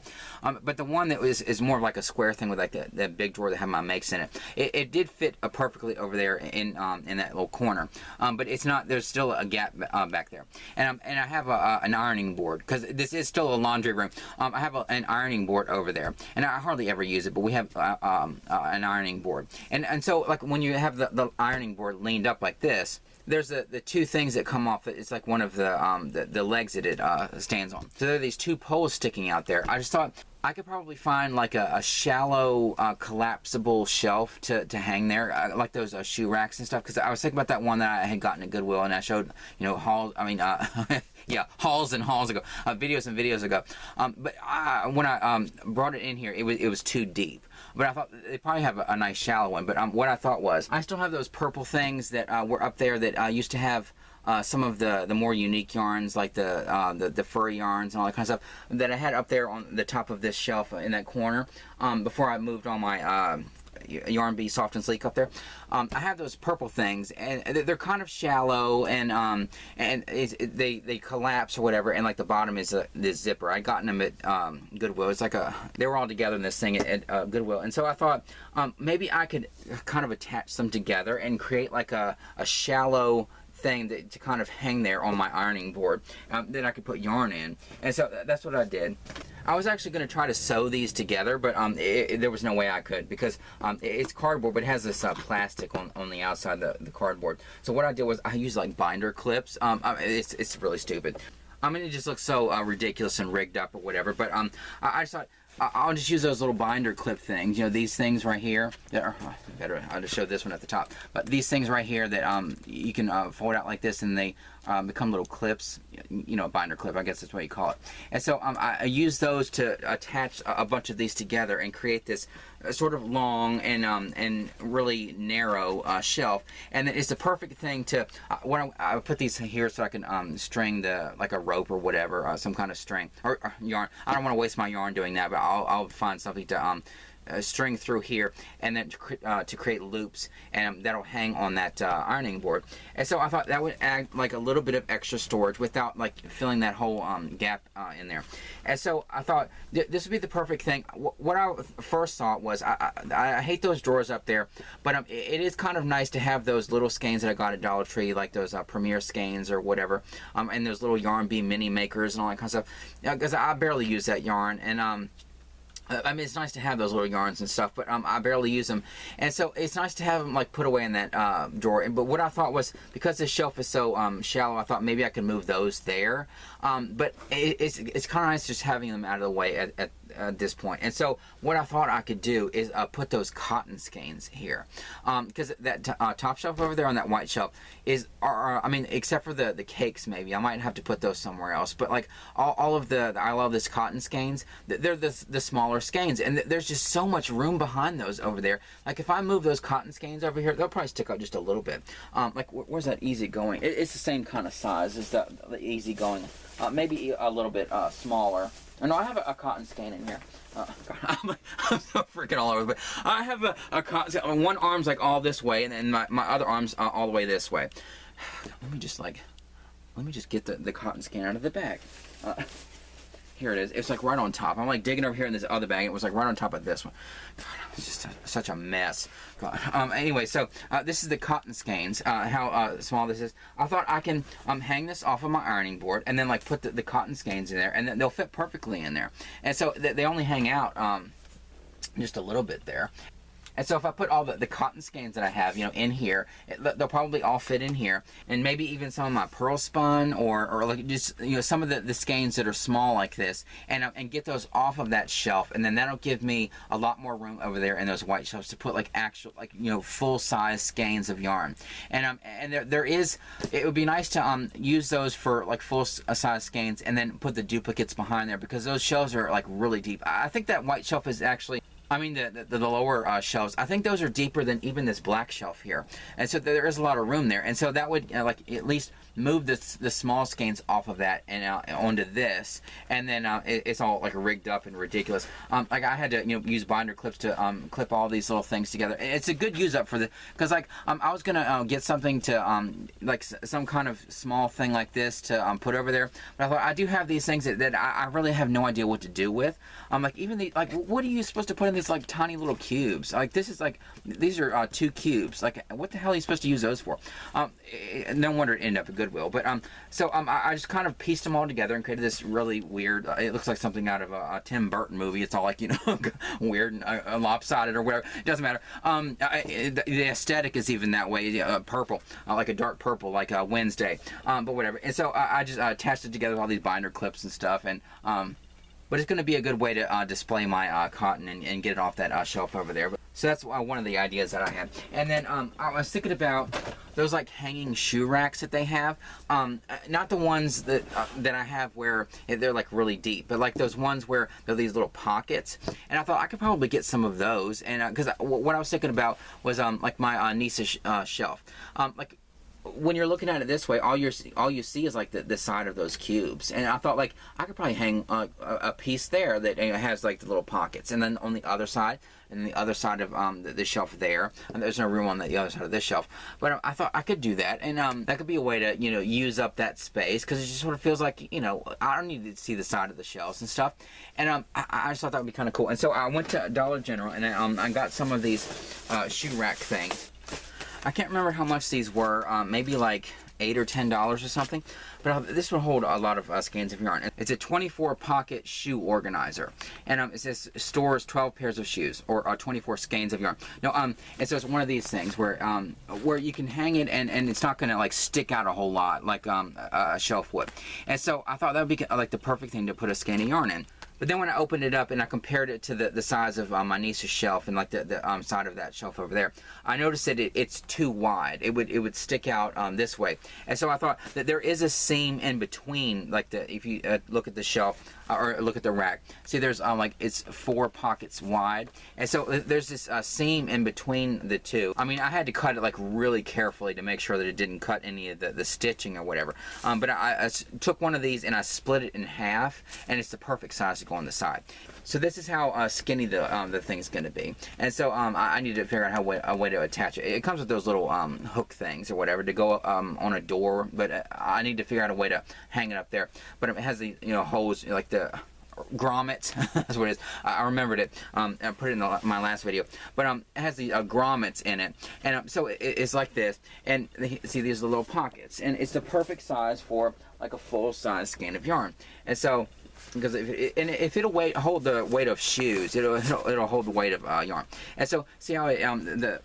But the one that is more of like a square thing with like that big drawer that had my makes in it. It did fit perfectly over there in that little corner. But it's not. There's still a gap back there. And I have an ironing board because this is still a laundry room. I have an ironing board over there, and I hardly ever use it. But we have an ironing board, and so like when you have the ironing board leaned up like this, there's the 2 things that come off. It's like one of the legs that it stands on. So there are these 2 poles sticking out there. I just thought I could probably find like a shallow collapsible shelf to hang there, like those shoe racks and stuff. Because I was thinking about that one that I had gotten at Goodwill, and I showed hauls. I mean, yeah, hauls and hauls ago, videos and videos ago. But when I brought it in here, it was too deep. But I thought they probably have a nice shallow one. But what I thought was, I still have those purple things that were up there that used to have some of the more unique yarns, like the furry yarns and all that kind of stuff that I had up there on the top of this shelf in that corner before I moved all my Yarn Bee Soft and Sleek up there. I have those purple things, and they're kind of shallow, and they collapse or whatever, and like the bottom is this zipper. I gotten them at Goodwill. It's like they were all together in this thing at Goodwill, and so I thought maybe I could kind of attach them together and create like a shallow thing to kind of hang there on my ironing board that I could put yarn in. And so that's what I did. I was actually going to try to sew these together, but there was no way I could because it's cardboard, but it has this plastic on the outside of the cardboard. So what I did was I used like binder clips. It's really stupid. I mean, it just looks so ridiculous and rigged up or whatever, but I just thought I'll just use those little binder clip things. You know, these things right here. I'll just show this one at the top. But these things right here that you can fold out like this, and they become little clips. You know, a binder clip, I guess that's what you call it. And so I use those to attach a bunch of these together and create this sort of long and really narrow shelf. And it's the perfect thing to when I put these here so I can string like a rope or whatever, some kind of string or yarn. I don't want to waste my yarn doing that, but I'll find something to string through here, and then to create loops, and that'll hang on that ironing board. And so I thought that would add like a little bit of extra storage without like filling that whole gap in there. And so I thought this would be the perfect thing. What I first thought was I hate those drawers up there, but it is kind of nice to have those little skeins that I got at Dollar Tree, like those Premier skeins or whatever, and those little Yarn Bee mini makers and all that kind of stuff, because I barely use that yarn. And I mean, it's nice to have those little yarns and stuff, but I barely use them. And so it's nice to have them like put away in that drawer. But what I thought was, because this shelf is so shallow, I thought maybe I could move those there. But it's kind of nice just having them out of the way at this point. And so what I thought I could do is put those cotton skeins here, because that top shelf over there on that white shelf is, I mean, except for the cakes, maybe I might have to put those somewhere else. But like all of the I love this cotton skeins, they're the smaller skeins, and there's just so much room behind those over there. Like if I move those cotton skeins over here, they'll probably stick out just a little bit. Like where's that Easy Going? It's the same kind of size as the Easy Going, maybe a little bit smaller. Oh, no, I have a cotton skein in here. God, I'm so freaking all over. But I have a cotton. One arm's like all this way, and then my other arm's all the way this way. Let me just get the cotton skein out of the bag. Here it is. It's like right on top. I'm like digging over here in this other bag. It was like right on top of this one. God, it's just such a mess. God. Anyway, so this is the cotton skeins. How small this is. I thought I can hang this off of my ironing board and then like put the cotton skeins in there, and then they'll fit perfectly in there. And so they only hang out just a little bit there. And so if I put all the cotton skeins that I have, you know, in here, they'll probably all fit in here. And maybe even some of my pearl spun or like just, you know, some of the skeins that are small like this, and get those off of that shelf. And then that'll give me a lot more room over there in those white shelves to put like actual, like, you know, full size skeins of yarn. And there is, it would be nice to use those for like full size skeins and then put the duplicates behind there, because those shelves are like really deep. I think that white shelf is actually, I mean the lower shelves, I think those are deeper than even this black shelf here, and so there is a lot of room there. And so that would like at least move the small skeins off of that and onto this, and then it's all like rigged up and ridiculous. Like I had to, you know, use binder clips to clip all these little things together. It's a good use up for the, because like I was gonna get something to like some kind of small thing like this to put over there, but I thought I do have these things that I really have no idea what to do with. Like even the, like, what are you supposed to put in these like tiny little cubes? Like this is like, these are 2 cubes. Like what the hell are you supposed to use those for? No wonder it ended up a Goodwill. But so I just kind of pieced them all together and created this really weird, it looks like something out of a Tim Burton movie. It's all like, you know, weird and lopsided or whatever. It doesn't matter. The aesthetic is even that way, purple, like a dark purple, like Wednesday, but whatever. And so I just attached it together with all these binder clips and stuff, and but it's going to be a good way to display my cotton and get it off that shelf over there. So that's one of the ideas that I had. And then I was thinking about those like hanging shoe racks that they have. Not the ones that I have where they're like really deep, but like those ones where they're these little pockets. And I thought I could probably get some of those. And because what I was thinking about was like my niece's shelf. Like, when you're looking at it this way, all you see is like the side of those cubes, and I thought like I could probably hang a piece there that, you know, has like the little pockets, and then on the other side, and the other side of the shelf there, and there's no room on the other side of this shelf, but I thought I could do that, and that could be a way to, you know, use up that space, because it just sort of feels like, you know, I don't need to see the side of the shelves and stuff, and I just thought that would be kind of cool. And so I went to Dollar General and I got some of these shoe rack things. I can't remember how much these were, maybe like $8 or $10 or something, but this will hold a lot of skeins of yarn. It's a 24 pocket shoe organizer, and it says stores 12 pairs of shoes, or 24 skeins of yarn. No, and so it's one of these things where you can hang it and it's not gonna like stick out a whole lot like a shelf would. And so I thought that would be like the perfect thing to put a skein of yarn in. But then when I opened it up and I compared it to the size of my niece's shelf and like the side of that shelf over there, I noticed that it's too wide. It would stick out this way. And so I thought that there is a seam in between, like if you look at the shelf or look at the rack, see there's like it's 4 pockets wide, and so there's this seam in between the two. I mean, I had to cut it like really carefully to make sure that it didn't cut any of the stitching or whatever. But I took one of these and I split it in half, and it's the perfect size to go on the side. So this is how skinny the thing is going to be. And so I need to figure out a way to attach it. It comes with those little hook things or whatever to go on a door, but I need to figure out a way to hang it up there. But it has the, you know, holes like the grommets. That's what it is. I remembered it. I put it in my last video. But it has the grommets in it, and so it's like this. And see, these are the little pockets, and it's the perfect size for like a full size skein of yarn. And so, because if it'll hold the weight of shoes, it'll hold the weight of yarn. And so see how the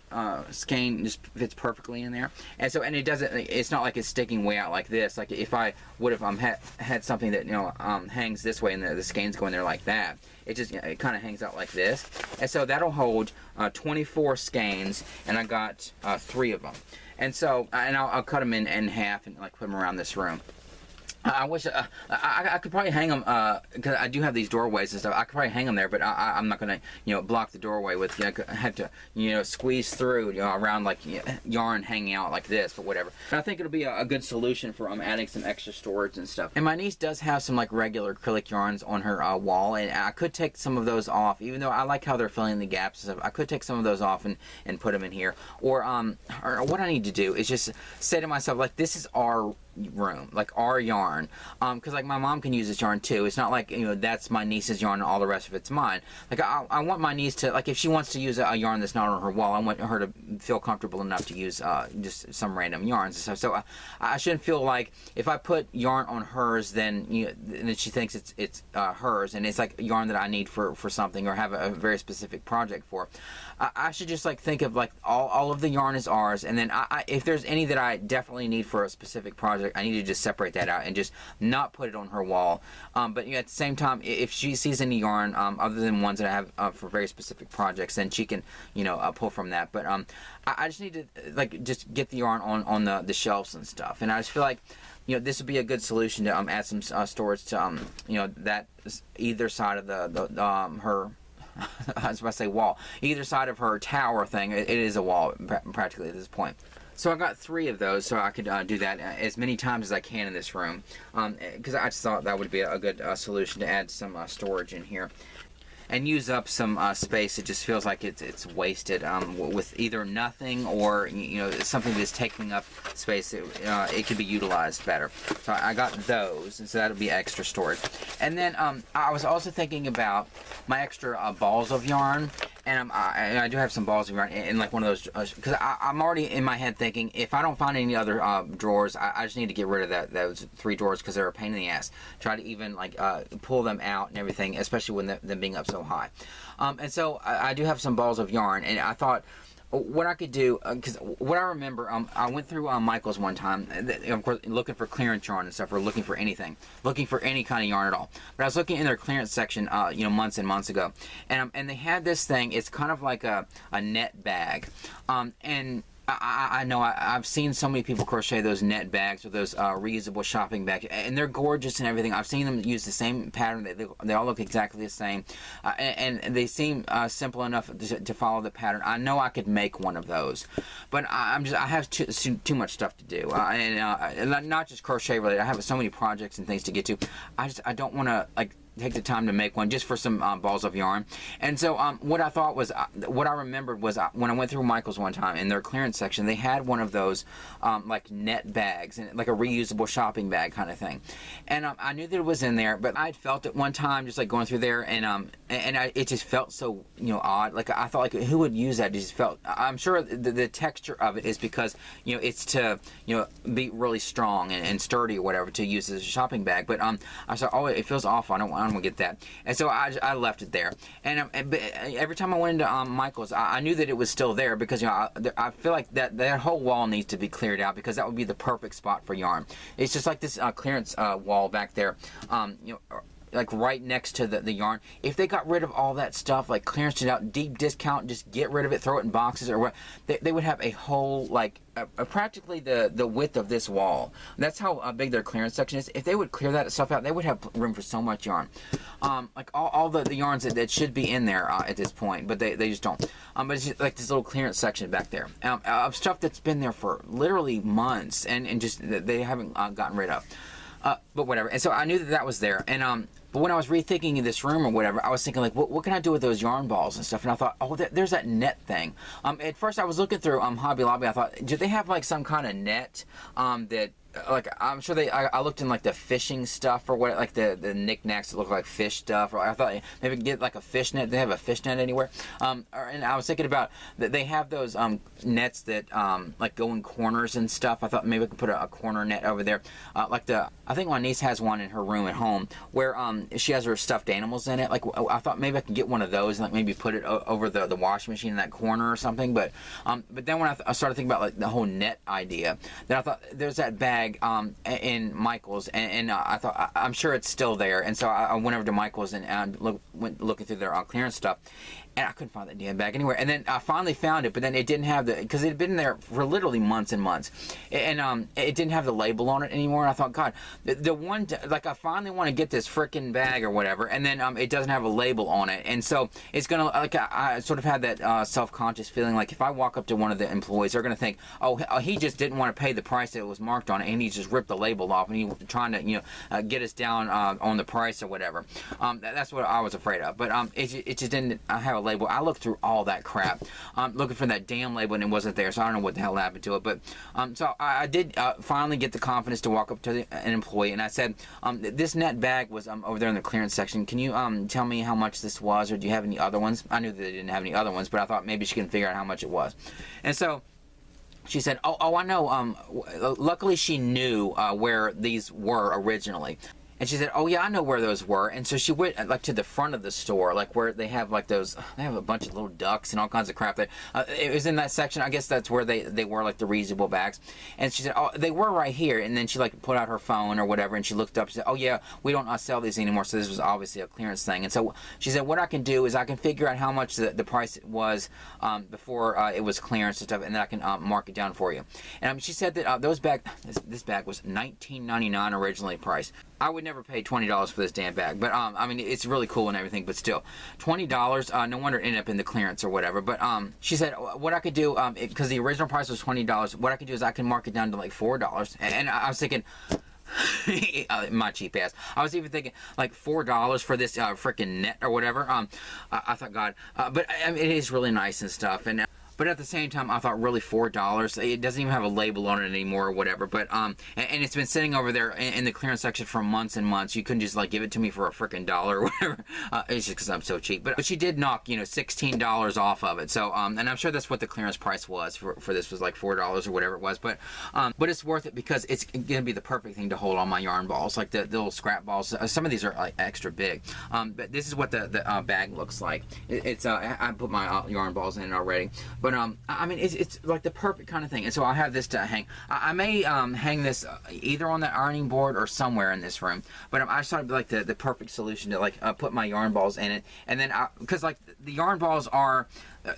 skein just fits perfectly in there. And so, and it doesn't. It's not like it's sticking way out like this. Like if I would have had something that, you know, hangs this way and the skeins go in there like that, it just, you know, it kind of hangs out like this. And so that'll hold 24 skeins, and I got 3 of them. And so, and I'll cut them in half and like put them around this room. I wish I could probably hang them, because I do have these doorways and stuff. I could probably hang them there, but I'm not gonna, you know, block the doorway with, you know, I have to, you know, squeeze through, you know, around like, you know, yarn hanging out like this, but whatever. But I think it'll be a good solution for adding some extra storage and stuff. And my niece does have some like regular acrylic yarns on her wall, and I could take some of those off, even though I like how they're filling the gaps and stuff. I could take some of those off and put them in here, or what I need to do is just say to myself, like, this is our room, like our yarn, because like my mom can use this yarn too. It's not like, you know, that's my niece's yarn and all the rest of it's mine. Like I want my niece to, like, if she wants to use a yarn that's not on her wall, I want her to feel comfortable enough to use just some random yarns and stuff. So I shouldn't feel like if I put yarn on hers, then, you know, then she thinks it's hers, and it's like yarn that I need for something or have a very specific project for. I should just like think of like all of the yarn is ours, and then if there's any that I definitely need for a specific project, I need to just separate that out and just not put it on her wall. But you know, at the same time, if she sees any yarn other than ones that I have for very specific projects, then she can, you know, pull from that. But I just need to like just get the yarn on the shelves and stuff, and I just feel like, you know, this would be a good solution to add some storage to you know, that either side of the her I was about to say wall, either side of her tower thing. It is a wall practically at this point. So I got 3 of those, so I could do that as many times as I can in this room, because I just thought that would be a good solution to add some storage in here and use up some space. It just feels like it's wasted with either nothing or, you know, something that's taking up space. It could be utilized better. So I got those, and so that'll be extra storage. And then I was also thinking about my extra balls of yarn, and I do have some balls of yarn in like one of those, because I'm already in my head thinking, if I don't find any other drawers, I just need to get rid of those 3 drawers, because they're a pain in the ass. Try to even like pull them out and everything, especially when them being up so high. And so I do have some balls of yarn, and I thought what I could do, because what I remember, I went through Michael's one time, of course, looking for clearance yarn and stuff, or looking for anything, looking for any kind of yarn at all. But I was looking in their clearance section, you know, months and months ago, and they had this thing. It's kind of like a net bag, and I know I've seen so many people crochet those net bags or those reusable shopping bags, and they're gorgeous and everything. I've seen them use the same pattern. They all look exactly the same, and they seem simple enough to follow the pattern. I know I could make one of those, but I have too much stuff to do, and not just crochet related. I have so many projects and things to get to. I don't want to like take the time to make one just for some balls of yarn. And so what I thought was, what I remembered was when I went through Michael's one time in their clearance section, they had one of those like net bags, and like a reusable shopping bag kind of thing. And I knew that it was in there, but I'd felt it one time just like going through there, and it just felt so, you know, odd. Like I thought, like, who would use that? It just felt, I'm sure the texture of it is because, you know, it's to, you know, be really strong and sturdy or whatever to use as a shopping bag. But I thought, oh, it feels awful. I don't want to get that. And so I left it there. And but every time I went into Michael's, I knew that it was still there, because, you know, I feel like that whole wall needs to be cleared out, because that would be the perfect spot for yarn. It's just like this clearance wall back there, you know, like right next to the yarn. If they got rid of all that stuff, like clearance it out, deep discount, just get rid of it, throw it in boxes or what, they would have a whole, like, practically the width of this wall. That's how big their clearance section is. If they would clear that stuff out, they would have room for so much yarn. Like all the yarns that should be in there at this point, but they just don't. But it's just like this little clearance section back there of stuff that's been there for literally months, and just they haven't gotten rid of. But whatever. And so I knew that was there. And but when I was rethinking this room or whatever, I was thinking, like, what can I do with those yarn balls and stuff? And I thought, oh, there's that net thing. At first I was looking through Hobby Lobby. I thought, do they have like some kind of net that, like, I'm sure I looked in like the fishing stuff or what, like the knickknacks that look like fish stuff, or I thought maybe get like a fish net. They have a fish net anywhere. And I was thinking about that they have those nets that like go in corners and stuff. I thought maybe I could put a corner net over there, like I think my niece has one in her room at home where she has her stuffed animals in it. Like, I thought maybe I could get one of those and like maybe put it over the washing machine in that corner or something. But then when I started thinking about like the whole net idea, then I thought there's that bag in Michael's, and I thought I'm sure it's still there. And so I went over to Michael's and went looking through their clearance stuff, and I couldn't find that damn bag anywhere. And then I finally found it, but then it didn't have because it had been there for literally months and months, and it didn't have the label on it anymore. And I thought, God, the one, like, I finally want to get this frickin' bag or whatever, and then it doesn't have a label on it, and so it's gonna, like, I sort of had that self-conscious feeling, like if I walk up to one of the employees, they're gonna think, oh, he just didn't want to pay the price that it was marked on it, and he just ripped the label off, and he was trying to, you know, get us down on the price or whatever. That's what I was afraid of, but it just didn't have a label. I looked through all that crap, looking for that damn label, and it wasn't there. So I don't know what the hell happened to it. But so I did finally get the confidence to walk up to an employee, and I said, this net bag was over there in the clearance section. Can you tell me how much this was, or do you have any other ones? I knew that they didn't have any other ones, but I thought maybe she can figure out how much it was. And so she said, oh, I know. Luckily, she knew where these were originally. And she said, oh yeah, I know where those were. And so she went like to the front of the store, like where they have like those, they have a bunch of little ducks and all kinds of crap there. It was in that section. I guess that's where they were, like the reusable bags. And she said, oh, they were right here. And then she like put out her phone or whatever, and she looked up and said, oh yeah, we don't sell these anymore. So this was obviously a clearance thing. And so she said, what I can do is I can figure out how much the price was before it was clearance and stuff, and then I can mark it down for you. And she said that those this bag was $19.99 originally priced. I would never pay $20 for this damn bag, but I mean, it's really cool and everything, but still, $20. No wonder it ended up in the clearance or whatever. But she said what I could do, because the original price was $20. What I could do is I can mark it down to like $4. And I was thinking, my cheap ass. I was even thinking like $4 for this freaking net or whatever. I thought, God, but I mean, it is really nice and stuff. And but at the same time, I thought, really, $4? It doesn't even have a label on it anymore or whatever. But and it's been sitting over there in the clearance section for months and months. You couldn't just like give it to me for a freaking dollar or whatever. It's just because I'm so cheap. But she did knock, you know, $16 off of it. So and I'm sure that's what the clearance price was for this, was like $4 or whatever it was. But it's worth it because it's gonna be the perfect thing to hold on my yarn balls, like the little scrap balls. Some of these are like extra big. But this is what the bag looks like. I put my yarn balls in it already. But I mean, it's like the perfect kind of thing. And so I have this to hang. I may hang this either on the ironing board or somewhere in this room. But I just thought it'd be like the perfect solution to like put my yarn balls in it. And then because like the yarn balls are,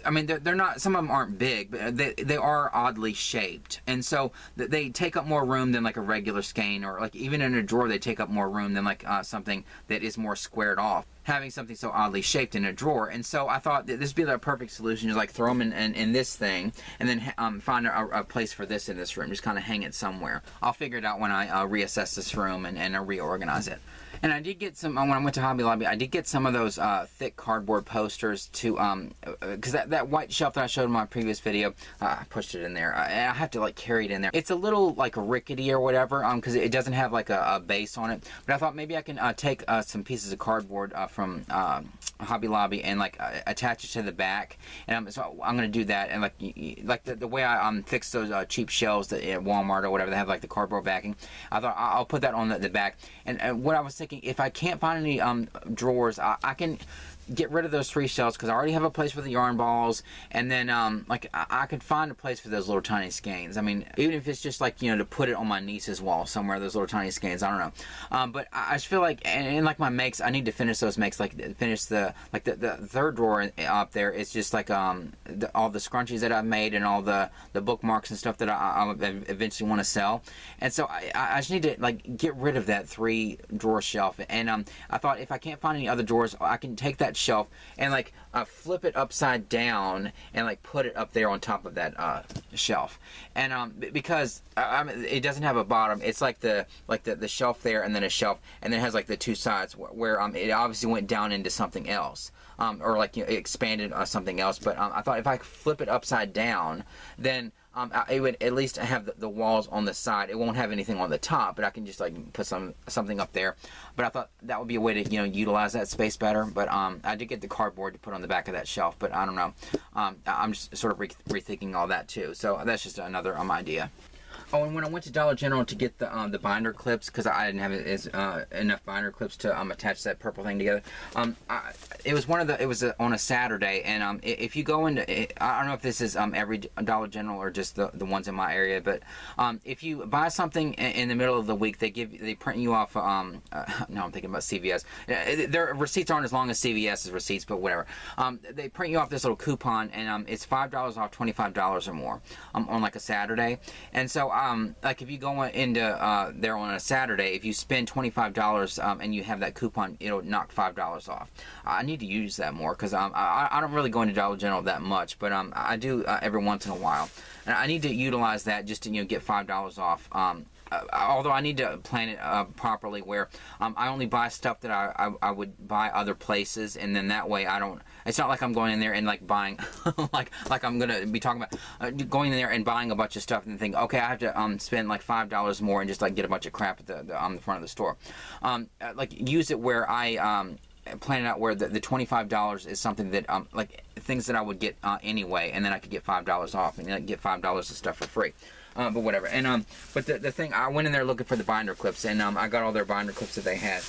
I mean, they're not, some of them aren't big, but they are oddly shaped. And so they take up more room than like a regular skein, or like even in a drawer, they take up more room than like something that is more squared off, having something so oddly shaped in a drawer. And so I thought that this would be the perfect solution, just like throw them in this thing, and then find a place for this in this room, just kind of hang it somewhere. I'll figure it out when I reassess this room and reorganize it. And I did get some, when I went to Hobby Lobby, I did get some of those thick cardboard posters to, because that white shelf that I showed in my previous video, I pushed it in there, and I have to like carry it in there. It's a little like rickety or whatever, because it doesn't have like a base on it. But I thought maybe I can take some pieces of cardboard from Hobby Lobby and like attach it to the back. And so I'm going to do that. And like the way I fix those cheap shelves at Walmart or whatever, they have like the cardboard backing. I thought I'll put that on the back. And what I was thinking, if I can't find any drawers, I can get rid of those 3 shelves, because I already have a place for the yarn balls, and then like I could find a place for those little tiny skeins. I mean, even if it's just like, you know, to put it on my niece's wall somewhere, those little tiny skeins, I don't know. But I just feel like, and like my makes, I need to finish those makes, like finish the third drawer up there. It's just like all the scrunchies that I've made and all the bookmarks and stuff that I eventually want to sell. And so I just need to like get rid of that 3 drawer shelf. And I thought, if I can't find any other drawers, I can take that shelf and like flip it upside down and like put it up there on top of that shelf. And because it doesn't have a bottom, it's like the shelf there, and then a shelf, and then it has like the 2 sides where it obviously went down into something else, or like, you know, it expanded something else. But I thought if I flip it upside down, then it would at least have the walls on the side. It won't have anything on the top, but I can just like put something up there. But I thought that would be a way to, you know, utilize that space better. But I did get the cardboard to put on the back of that shelf, but I don't know. I'm just sort of rethinking all that too. So that's just another idea. Oh, and when I went to Dollar General to get the binder clips, because I didn't have enough binder clips to attach that purple thing together. It was on a Saturday, and if you go into, I don't know if this is every Dollar General or just the ones in my area, but if you buy something in the middle of the week, they print you off. No, I'm thinking about CVS. Their receipts aren't as long as CVS's receipts, but whatever. They print you off this little coupon, and it's $5 off $25 or more on like a Saturday, and so. Like if you go into there on a Saturday, if you spend $25 and you have that coupon, it'll knock $5 off. I need to use that more, because I don't really go into Dollar General that much, but I do every once in a while, and I need to utilize that just to, you know, get $5 off although I need to plan it properly, where I only buy stuff that I would buy other places, and then that way I don't. It's not like I'm going in there and like buying, like I'm gonna be talking about going in there and buying a bunch of stuff and think, okay, I have to spend like $5 more and just like get a bunch of crap at the front of the store. Like use it where I plan it out where the $25 is something that like things that I would get anyway, and then I could get $5 off and get $5 of stuff for free. But whatever. And but the thing, I went in there looking for the binder clips, and I got all their binder clips that they had.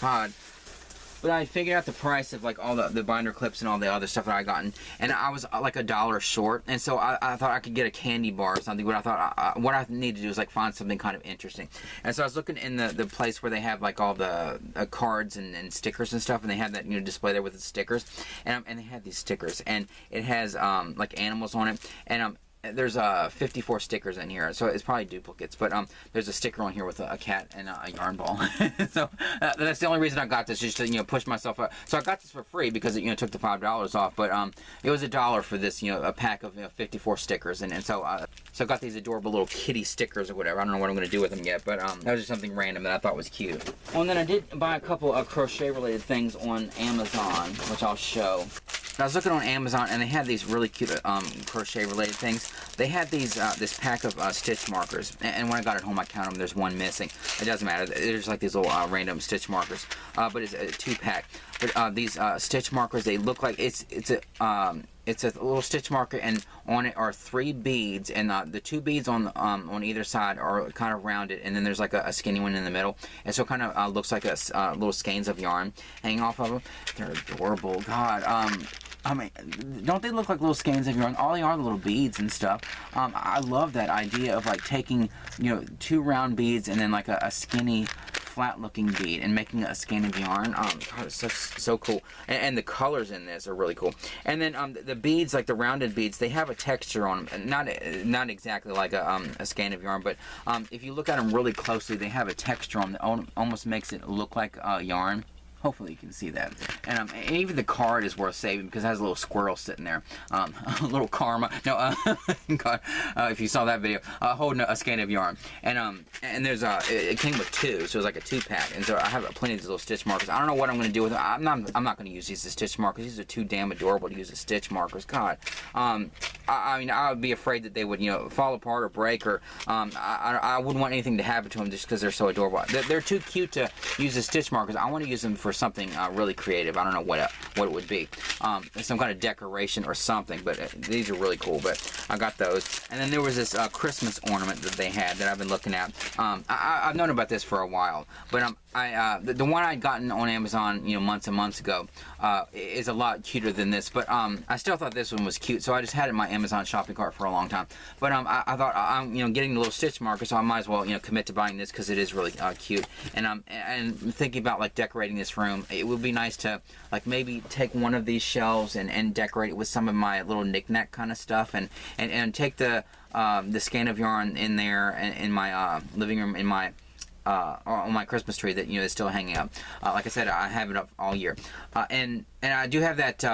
God. But I figured out the price of like all the binder clips and all the other stuff that I gotten, and I was like $1 short, and so I thought I could get a candy bar or something. But I thought what I need to do is like find something kind of interesting, and so I was looking in the place where they have like all the cards and stickers and stuff, and they had that display there with the stickers, and they had these stickers, and it has like animals on it, and there's 54 stickers in here, so it's probably duplicates, but there's a sticker on here with a cat and a yarn ball. So that's the only reason I got this, just to push myself up. So I got this for free because it took the $5 off, but it was $1 for this, a pack of 54 stickers, and so I got these adorable little kitty stickers or whatever. I don't know what I'm going to do with them yet, but that was just something random that I thought was cute. Oh, and then I did buy a couple of crochet related things on Amazon, which I'll show. I was looking on Amazon, and they had these really cute crochet related things. They had these this pack of stitch markers, and when I got it home I counted them. There's one missing. It doesn't matter. There's like these little random stitch markers, but it's a 2-pack. But these stitch markers, they look like it's a little stitch marker, and on it are 3 beads, and the 2 beads on either side are kind of rounded, and then there's like a skinny one in the middle, and so it kind of looks like a little skeins of yarn hanging off of them. They're adorable. God, I mean, don't they look like little skeins of yarn? All they are little beads and stuff. I love that idea of like taking 2 round beads and then like a skinny flat looking bead and making a skein of yarn. God, it's so cool. And the colors in this are really cool. And then the beads, like the rounded beads, they have a texture on them. Not exactly like a skein of yarn, but if you look at them really closely, they have a texture on them that almost makes it look like yarn. Hopefully you can see that. And even the card is worth saving because it has a little squirrel sitting there. A little karma. No, God, if you saw that video, holding a skein of yarn. And there's it came with 2, so it was like a 2-pack. And so I have plenty of these little stitch markers. I don't know what I'm going to do with them. I'm not going to use these as stitch markers. These are too damn adorable to use as stitch markers. God, I mean, I would be afraid that they would fall apart or break, or I wouldn't want anything to happen to them just because they're so adorable. They're too cute to use as stitch markers. I want to use them for something really creative. I don't know what it would be. Some kind of decoration or something, but these are really cool. But I got those. And then there was this Christmas ornament that they had that I've been looking at. I've known about this for a while, but the one I'd gotten on Amazon months and months ago is a lot cuter than this, but I still thought this one was cute, so I just had it in my Amazon shopping cart for a long time. But I thought I'm getting the little stitch marker, so I might as well commit to buying this because it is really cute. And thinking about like decorating this room, it would be nice to like maybe take one of these shelves and decorate it with some of my little knick-knack kind of stuff, and take the skein of yarn in there in my living room, in my on my Christmas tree that is still hanging up. Like I said, I have it up all year, and I do have that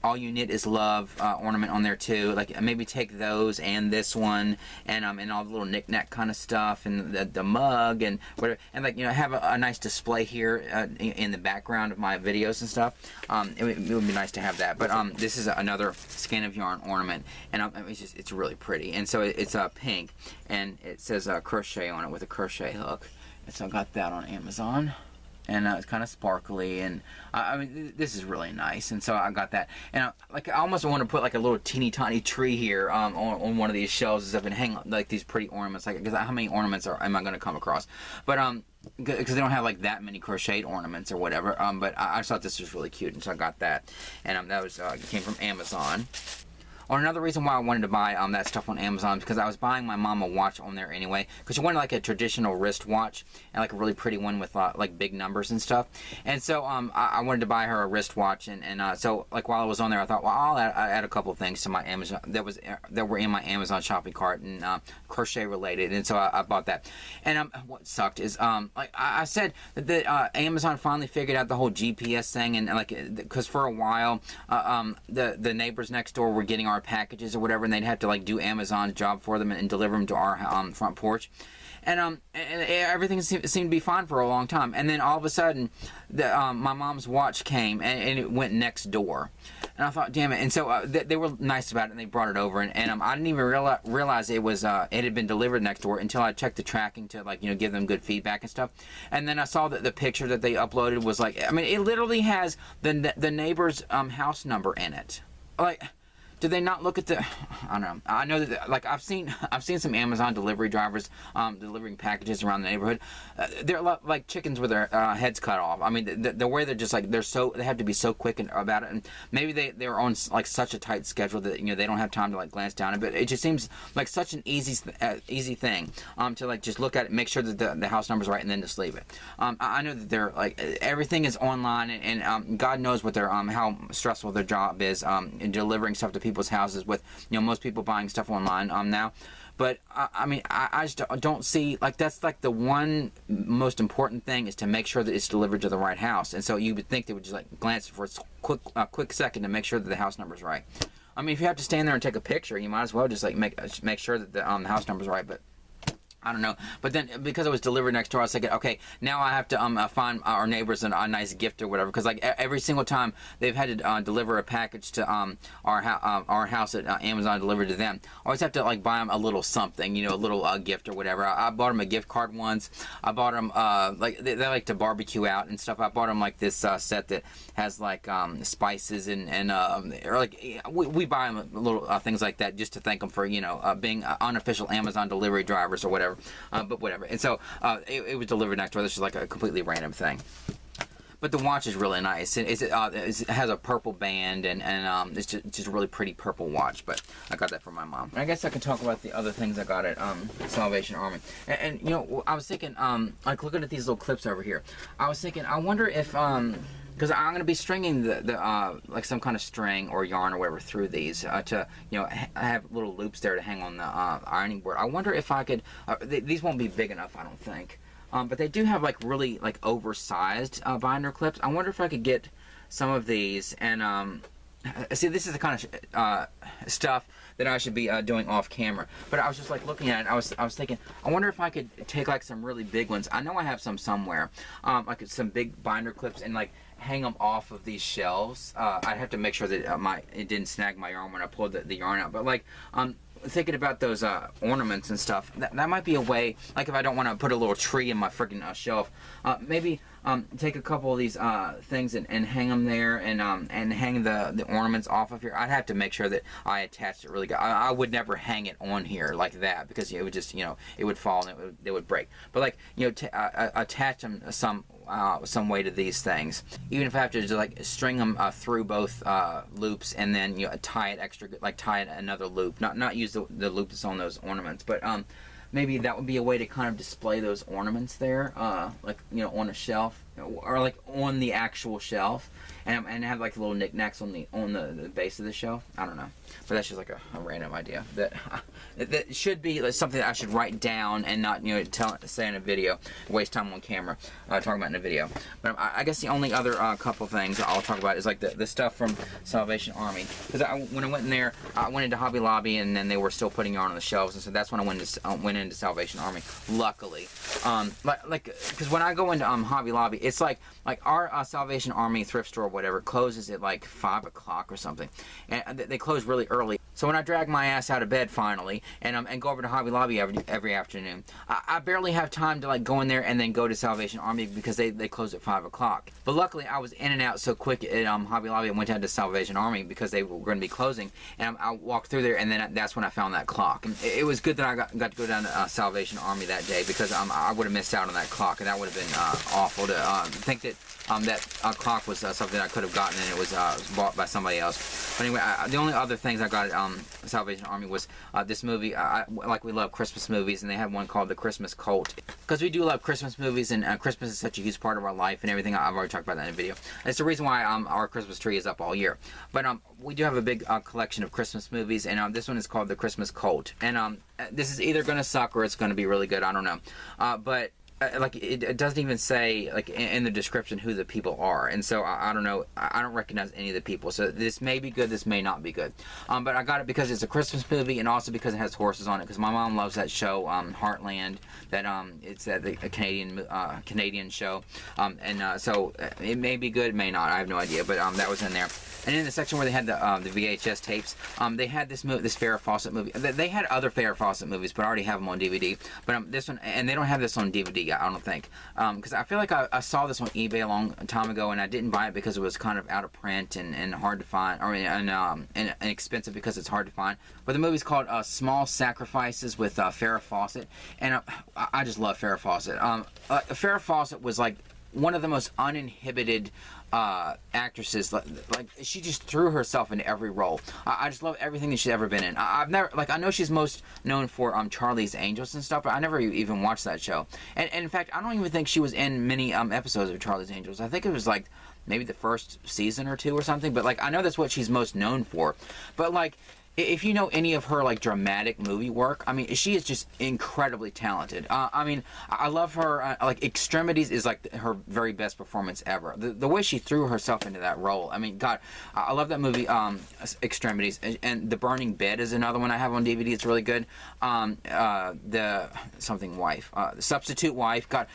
all you knit is love ornament on there too. Like maybe take those and this one and all the little knick-knack kind of stuff, and the mug and whatever, and like have a nice display here in the background of my videos and stuff. It would be nice to have that. But this is another skein of yarn ornament, and it's really pretty. And so it's pink, and it says crochet on it with a crochet hook. And so I got that on Amazon, and it's kind of sparkly, and I mean this is really nice, and so I got that. And I almost want to put like a little teeny tiny tree here on one of these shelves and stuff, and hang like these pretty ornaments. Like, because how many ornaments am I going to come across? But because they don't have like that many crocheted ornaments or whatever. But I just thought this was really cute, and so I got that, and that was came from Amazon. Or another reason why I wanted to buy that stuff on Amazon is because I was buying my mom a watch on there anyway, because she wanted like a traditional wrist watch and like a really pretty one with like big numbers and stuff. And so I wanted to buy her a wrist watch, and so like while I was on there, I thought, well, I'll add a couple of things to my Amazon that were in my Amazon shopping cart, and crochet related, and so I bought that. And what sucked is like I said that Amazon finally figured out the whole GPS thing, and like because for a while the neighbors next door were getting our our packages or whatever, and they'd have to like do Amazon's job for them and deliver them to our front porch. And everything seemed to be fine for a long time. And then all of a sudden, my mom's watch came, and it went next door. And I thought, damn it. And so they were nice about it, and they brought it over. And I didn't even realize it had been delivered next door until I checked the tracking to, like, give them good feedback and stuff. And then I saw that the picture that they uploaded was like, I mean, it literally has the neighbor's house number in it. Like, do they not look at the? I don't know. I know that, like, I've seen some Amazon delivery drivers delivering packages around the neighborhood. They're like chickens with their heads cut off. I mean, the way they're just like they have to be so quick about it, and maybe they're on like such a tight schedule that they don't have time to like glance down it. But it just seems like such an easy thing to like just look at it, make sure that the house number's right, and then just leave it. I know that they're like everything is online, and God knows what their how stressful their job is in delivering stuff to people's houses, with most people buying stuff online now. But I mean, I just don't see, like, that's like the one most important thing, is to make sure that it's delivered to the right house. And so you would think they would just like glance for a quick second to make sure that the house number's right. I mean, if you have to stand there and take a picture, you might as well just like make sure that the house number's right. But I don't know. But then, because it was delivered next door, I was thinking, okay, now I have to find our neighbors a nice gift or whatever. Because like every single time they've had to deliver a package to our house that Amazon delivered to them, I always have to like buy them a little something, a little gift or whatever. I bought them a gift card once. I bought them like they like to barbecue out and stuff. I bought them like this set that has like spices and or like we buy them little things like that just to thank them for being unofficial Amazon delivery drivers or whatever. But whatever. And so it was delivered next door. This is like a completely random thing. But the watch is really nice. It has a purple band, and it's just a really pretty purple watch. But I got that from my mom. I guess I can talk about the other things I got at Salvation Army. And I was thinking, like looking at these little clips over here, I was thinking, I wonder if because I'm going to be stringing the like some kind of string or yarn or whatever through these to have little loops there to hang on the ironing board. I wonder if I could. These won't be big enough, I don't think. But they do have like really like oversized binder clips. I wonder if I could get some of these and see. This is the kind of stuff that I should be doing off camera. But I was just like looking at it. I was thinking, I wonder if I could take like some really big ones. I know I have some somewhere, like some big binder clips, and like hang them off of these shelves. I'd have to make sure that it didn't snag my yarn when I pulled the yarn out. But like thinking about those ornaments and stuff, that might be a way. Like if I don't want to put a little tree in my freaking shelf, maybe take a couple of these things and hang them there, and hang the ornaments off of here. I'd have to make sure that I attached it really good. I would never hang it on here like that, because it would just it would fall and it would break. But like attach them some way to these things, even if I have to just like string them through both loops, and then tie it extra, like tie it another loop, not use the loop that's on those ornaments, but maybe that would be a way to kind of display those ornaments there, like on a shelf, or like on the actual shelf, and have like little knickknacks on the base of the shelf. I don't know, but that's just like a random idea that should be like something that I should write down and not say in a video, waste time on camera talking about in a video. But I guess the only other couple things I'll talk about is like the stuff from Salvation Army, because when I went in there, I went into Hobby Lobby, and then they were still putting yarn on the shelves, and so that's when I went into Salvation Army. Luckily, because when I go into Hobby Lobby, it's like our Salvation Army thrift store or whatever closes at like 5 o'clock or something, and they close really early. So when I drag my ass out of bed finally and go over to Hobby Lobby every afternoon, I barely have time to like go in there and then go to Salvation Army, because they close at 5 o'clock. But luckily I was in and out so quick at Hobby Lobby, and went down to Salvation Army because they were going to be closing, and I walked through there, and then that's when I found that clock. And it was good that I got to go down to Salvation Army that day, because I would have missed out on that clock, and that would have been awful to think that that clock was something I could have gotten, and it was bought by somebody else. But anyway, the only other things I got at Salvation Army was this movie. Like, we love Christmas movies, and they had one called The Christmas Cult, because we do love Christmas movies, and Christmas is such a huge part of our life and everything. I've already talked about that in a video. It's the reason why our Christmas tree is up all year. But we do have a big collection of Christmas movies, and this one is called The Christmas Cult. And this is either going to suck or it's going to be really good. I don't know. But like it doesn't even say like in the description who the people are, and so I don't know. I don't recognize any of the people. So this may be good, this may not be good. But I got it because it's a Christmas movie, and also because it has horses on it. Because my mom loves that show, Heartland. That it's a Canadian show, so it may be good, it may not. I have no idea, but that was in there. And in the section where they had the VHS tapes, they had this Farrah Fawcett movie. They had other Farrah Fawcett movies, but I already have them on DVD. But this one, and they don't have this on DVD, I don't think, because I feel like I saw this on eBay a long time ago, and I didn't buy it because it was kind of out of print and hard to find, and expensive because it's hard to find. But the movie's called Small Sacrifices with Farrah Fawcett, and I just love Farrah Fawcett. Farrah Fawcett was like one of the most uninhibited actresses. Like she just threw herself into every role. I just love everything that she's ever been in. I've never, like, I know she's most known for Charlie's Angels and stuff, but I never even watched that show. And in fact, I don't even think she was in many episodes of Charlie's Angels. I think it was like maybe the first season or two or something. But like, I know that's what she's most known for. But like, if you know any of her like dramatic movie work, I mean, she is just incredibly talented. I mean, I love her. Like Extremities is like her very best performance ever. The way she threw herself into that role. I mean, God, I love that movie, Extremities. And The Burning Bed is another one I have on DVD. It's really good. The Substitute Wife. God.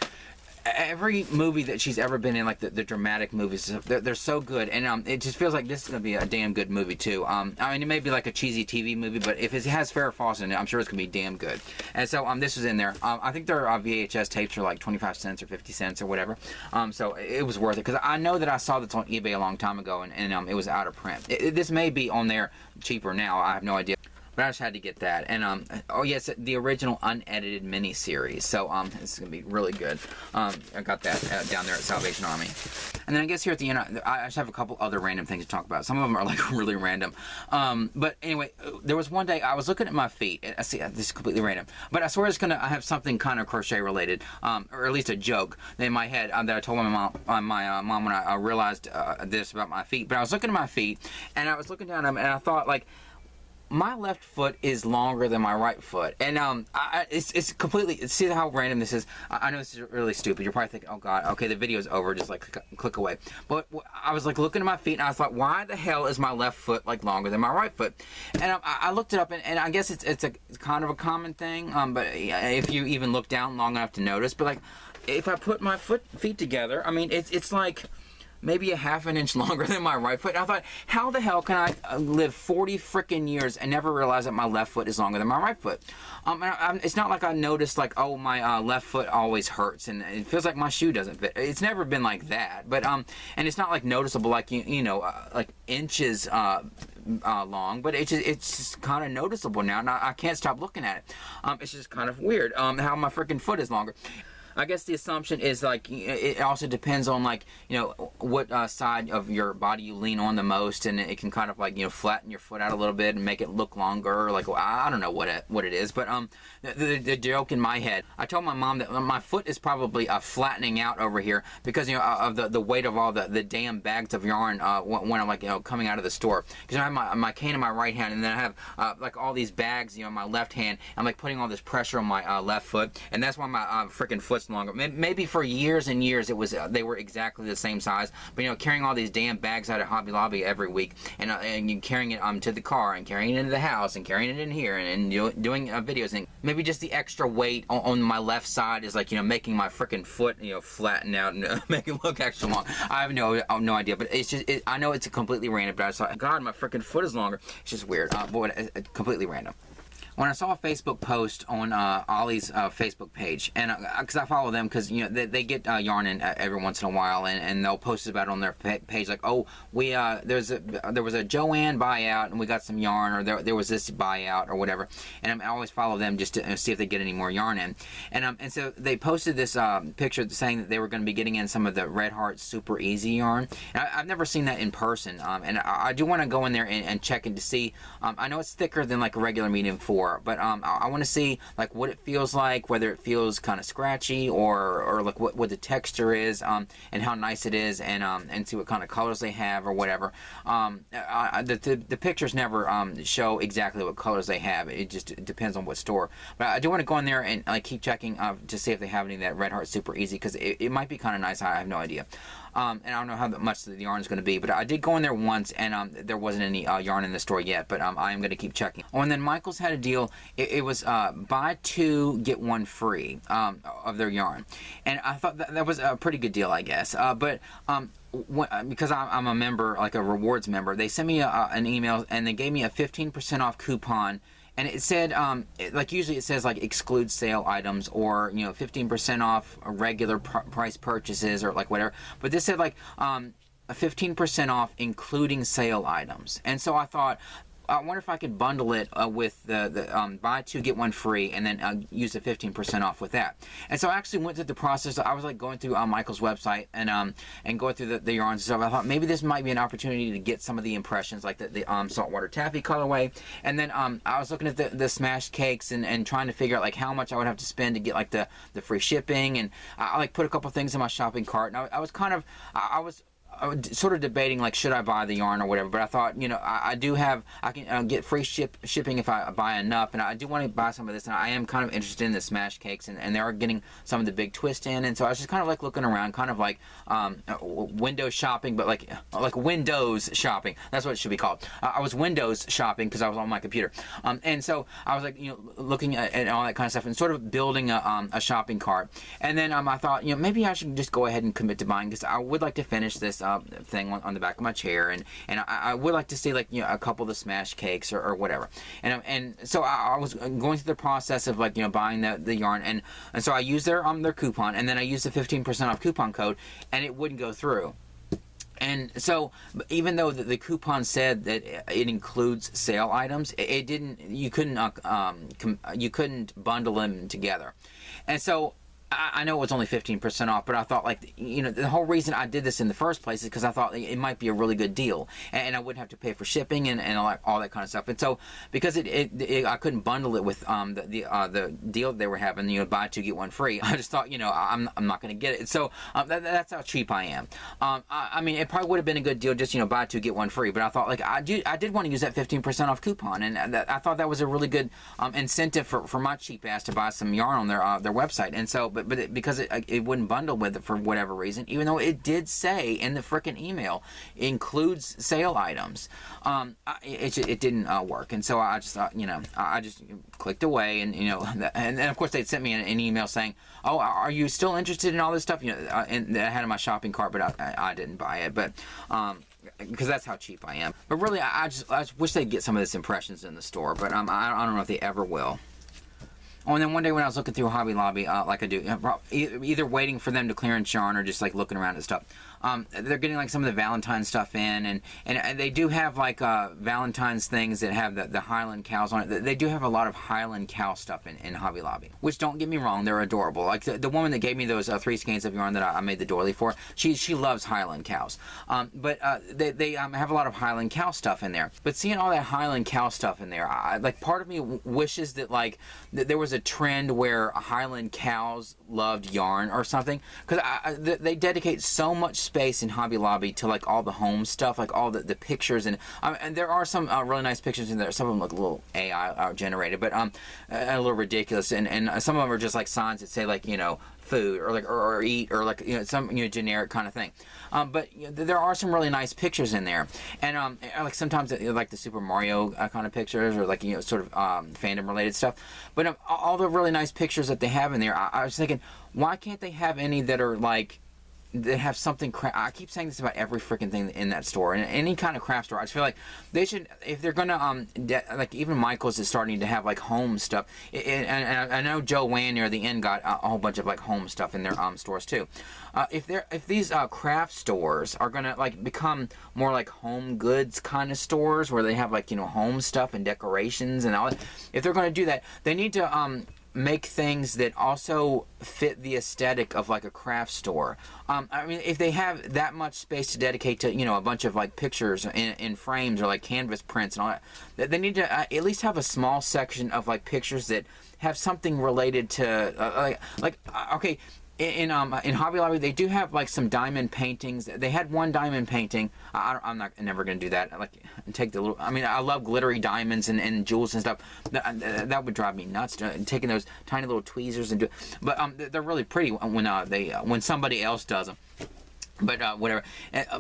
Every movie that she's ever been in, like the dramatic movies, they're so good, and it just feels like this is gonna be a damn good movie too. I mean, it may be like a cheesy TV movie, but if it has Farrah Fawcett in it, I'm sure it's gonna be damn good. And so this was in there. I think their VHS tapes are like 25 cents or 50 cents or whatever. So it was worth it because I know that I saw this on eBay a long time ago, and it was out of print. This may be on there cheaper now. I have no idea. But I just had to get that. And, oh yes, the original unedited miniseries. So, this is going to be really good. I got that down there at Salvation Army. And then I guess here at the end, I just have a couple other random things to talk about. Some of them are like really random. But anyway, there was one day I was looking at my feet. I see, this is completely random. But I swear I have something kind of crochet related, or at least a joke in my head that I told my mom when I realized this about my feet. But I was looking at my feet, and I was looking down them, and I thought, like, my left foot is longer than my right foot, and it's completely. See how random this is. I know this is really stupid. You're probably thinking, "Oh God, okay, the video's over. Just like click away." But I was like looking at my feet, and I thought, "Why the hell is my left foot like longer than my right foot?" And I looked it up, and I guess it's kind of a common thing. But if you even look down long enough to notice, but like if I put my feet together, I mean it's like maybe a half an inch longer than my right foot. And I thought, how the hell can I live 40 freaking years and never realize that my left foot is longer than my right foot? It's not like I noticed, like, oh, my left foot always hurts, and it feels like my shoe doesn't fit. It's never been like that. But, and it's not, like, noticeable, like, like inches long, but it's just kind of noticeable now, and I can't stop looking at it. It's just kind of weird how my freaking foot is longer. I guess the assumption is, like, it also depends on, like, what side of your body you lean on the most, and it can kind of, like, flatten your foot out a little bit and make it look longer. Like, I don't know what it is, but the joke in my head, I told my mom that my foot is probably flattening out over here because of the weight of all the damn bags of yarn when I'm, like, coming out of the store. Because I have my cane in my right hand, and then I have like all these bags in my left hand. I'm like putting all this pressure on my left foot, and that's why my freaking foot's longer. Maybe for years and years they were exactly the same size, but carrying all these damn bags out of Hobby Lobby every week, and you carrying it to the car, and carrying it into the house, and carrying it in here, and doing videos, and maybe just the extra weight on my left side is like making my freaking foot flatten out and make it look extra long. I have no idea, but it's just I know it's completely random, but I just thought, God, my freaking foot is longer. It's just weird, but completely random. When I saw a Facebook post on Ollie's Facebook page, and because I follow them, because they get yarn in every once in a while, and they'll post about it on their page, like, oh, we there was a Joanne buyout, and we got some yarn, or there was this buyout or whatever, and I always follow them just to see if they get any more yarn in, and so they posted this picture saying that they were going to be getting in some of the Red Heart Super Easy yarn. And I've never seen that in person, and I do want to go in there and check it to see. I know it's thicker than like a regular medium 4. store, but I want to see like what it feels like, whether it feels kind of scratchy or like what the texture is, and how nice it is, and see what kind of colors they have or whatever. The pictures never show exactly what colors they have. It just depends on what store. But I do want to go in there and like keep checking to see if they have any of that Red Heart Super Easy, because it might be kind of nice. I have no idea. And I don't know how much the yarn is going to be, but I did go in there once, and there wasn't any yarn in the store yet, but I am going to keep checking. Oh, and then Michael's had a deal. It was buy 2 get 1 free of their yarn, and I thought that was a pretty good deal, I guess. But because I'm a member, like a rewards member, they sent me an email and they gave me a 15% off coupon. And it said, like usually it says like exclude sale items, or 15% off regular price purchases, or like whatever. But this said like a 15% off including sale items. And so I thought, I wonder if I could bundle it with the buy 2 get 1 free, and then use the 15% off with that. And so I actually went through the process. I was like going through Michael's website and going through the yarns and stuff. I thought maybe this might be an opportunity to get some of the impressions, like the saltwater taffy colorway. And then I was looking at the smashed cakes and trying to figure out like how much I would have to spend to get like the free shipping. And I like put a couple things in my shopping cart. And I was kind of I was sort of debating like should I buy the yarn or whatever, but I thought I can get free shipping if I buy enough, and I do want to buy some of this, and I am kind of interested in the smash cakes, and they are getting some of the big twist in, and so I was just kind of like looking around, kind of like window shopping, but like Windows shopping. That's what it should be called. I was Windows shopping because I was on my computer, and so I was like looking at all that kind of stuff and sort of building a shopping cart, and then I thought maybe I should just go ahead and commit to buying, because I would like to finish this thing on the back of my chair, and I would like to see like a couple of the smash cakes or whatever, and so I was going through the process of like buying the yarn, and so I used their coupon, and then I used the 15% off coupon code, and it wouldn't go through. And so, even though the coupon said that it includes sale items, it didn't. You couldn't bundle them together, and so I know it was only 15% off, but I thought like the whole reason I did this in the first place is because I thought it might be a really good deal, and I wouldn't have to pay for shipping and all that kind of stuff. And so because I couldn't bundle it with the deal they were having, buy 2 get 1 free, I just thought I'm not going to get it. So that's how cheap I am. I mean, it probably would have been a good deal just buy 2 get 1 free, but I thought like I did want to use that 15% off coupon, and I thought that was a really good incentive for my cheap ass to buy some yarn on their website. And so but because it wouldn't bundle with it for whatever reason, even though it did say in the frickin' email includes sale items, it didn't work. And so I just thought, I just clicked away, and and of course they sent me an email saying, oh, are you still interested in all this stuff? And I had in my shopping cart, but I didn't buy it, but because that's how cheap I am. But really, I just wish they'd get some of this impressions in the store, but I don't know if they ever will. Oh, and then one day when I was looking through Hobby Lobby, like I do, either waiting for them to clearance yarn or just like looking around at stuff, they're getting like some of the Valentine's stuff in, and they do have like Valentine's things that have the Highland cows on it. They do have a lot of Highland cow stuff in Hobby Lobby, which, don't get me wrong, they're adorable. Like the woman that gave me those 3 skeins of yarn that I made the doily for, she loves Highland cows, but they have a lot of Highland cow stuff in there. But seeing all that Highland cow stuff in there, like part of me wishes that like that there was a trend where Highland cows loved yarn or something, because they dedicate so much space in Hobby Lobby to like all the home stuff, like all the pictures, and there are some really nice pictures in there. Some of them look a little AI generated, but a little ridiculous, and some of them are just like signs that say like food or like or eat or like some generic kind of thing. But there are some really nice pictures in there, and like sometimes like the Super Mario kind of pictures, or like sort of fandom related stuff. But all the really nice pictures that they have in there, I was thinking, why can't they have any that are like that have something I keep saying this about every freaking thing in that store, and any kind of craft store. I just feel like they should, if they're gonna like even Michael's is starting to have like home stuff, and I know Joe Wan near the end got a whole bunch of like home stuff in their stores too. If these craft stores are gonna like become more like home goods kind of stores where they have like home stuff and decorations and all that, if they're gonna do that, they need to make things that also fit the aesthetic of like a craft store. I mean, if they have that much space to dedicate to, you know, a bunch of like pictures in frames or like canvas prints and all that, they need to at least have a small section of like pictures that have something related to okay. In Hobby Lobby, they do have like some diamond paintings. They had one diamond painting. I'm never gonna do that. Like, take the little. I mean, I love glittery diamonds and jewels and stuff. That would drive me nuts. Taking those tiny little tweezers and do. But they're really pretty when somebody else does them. But whatever.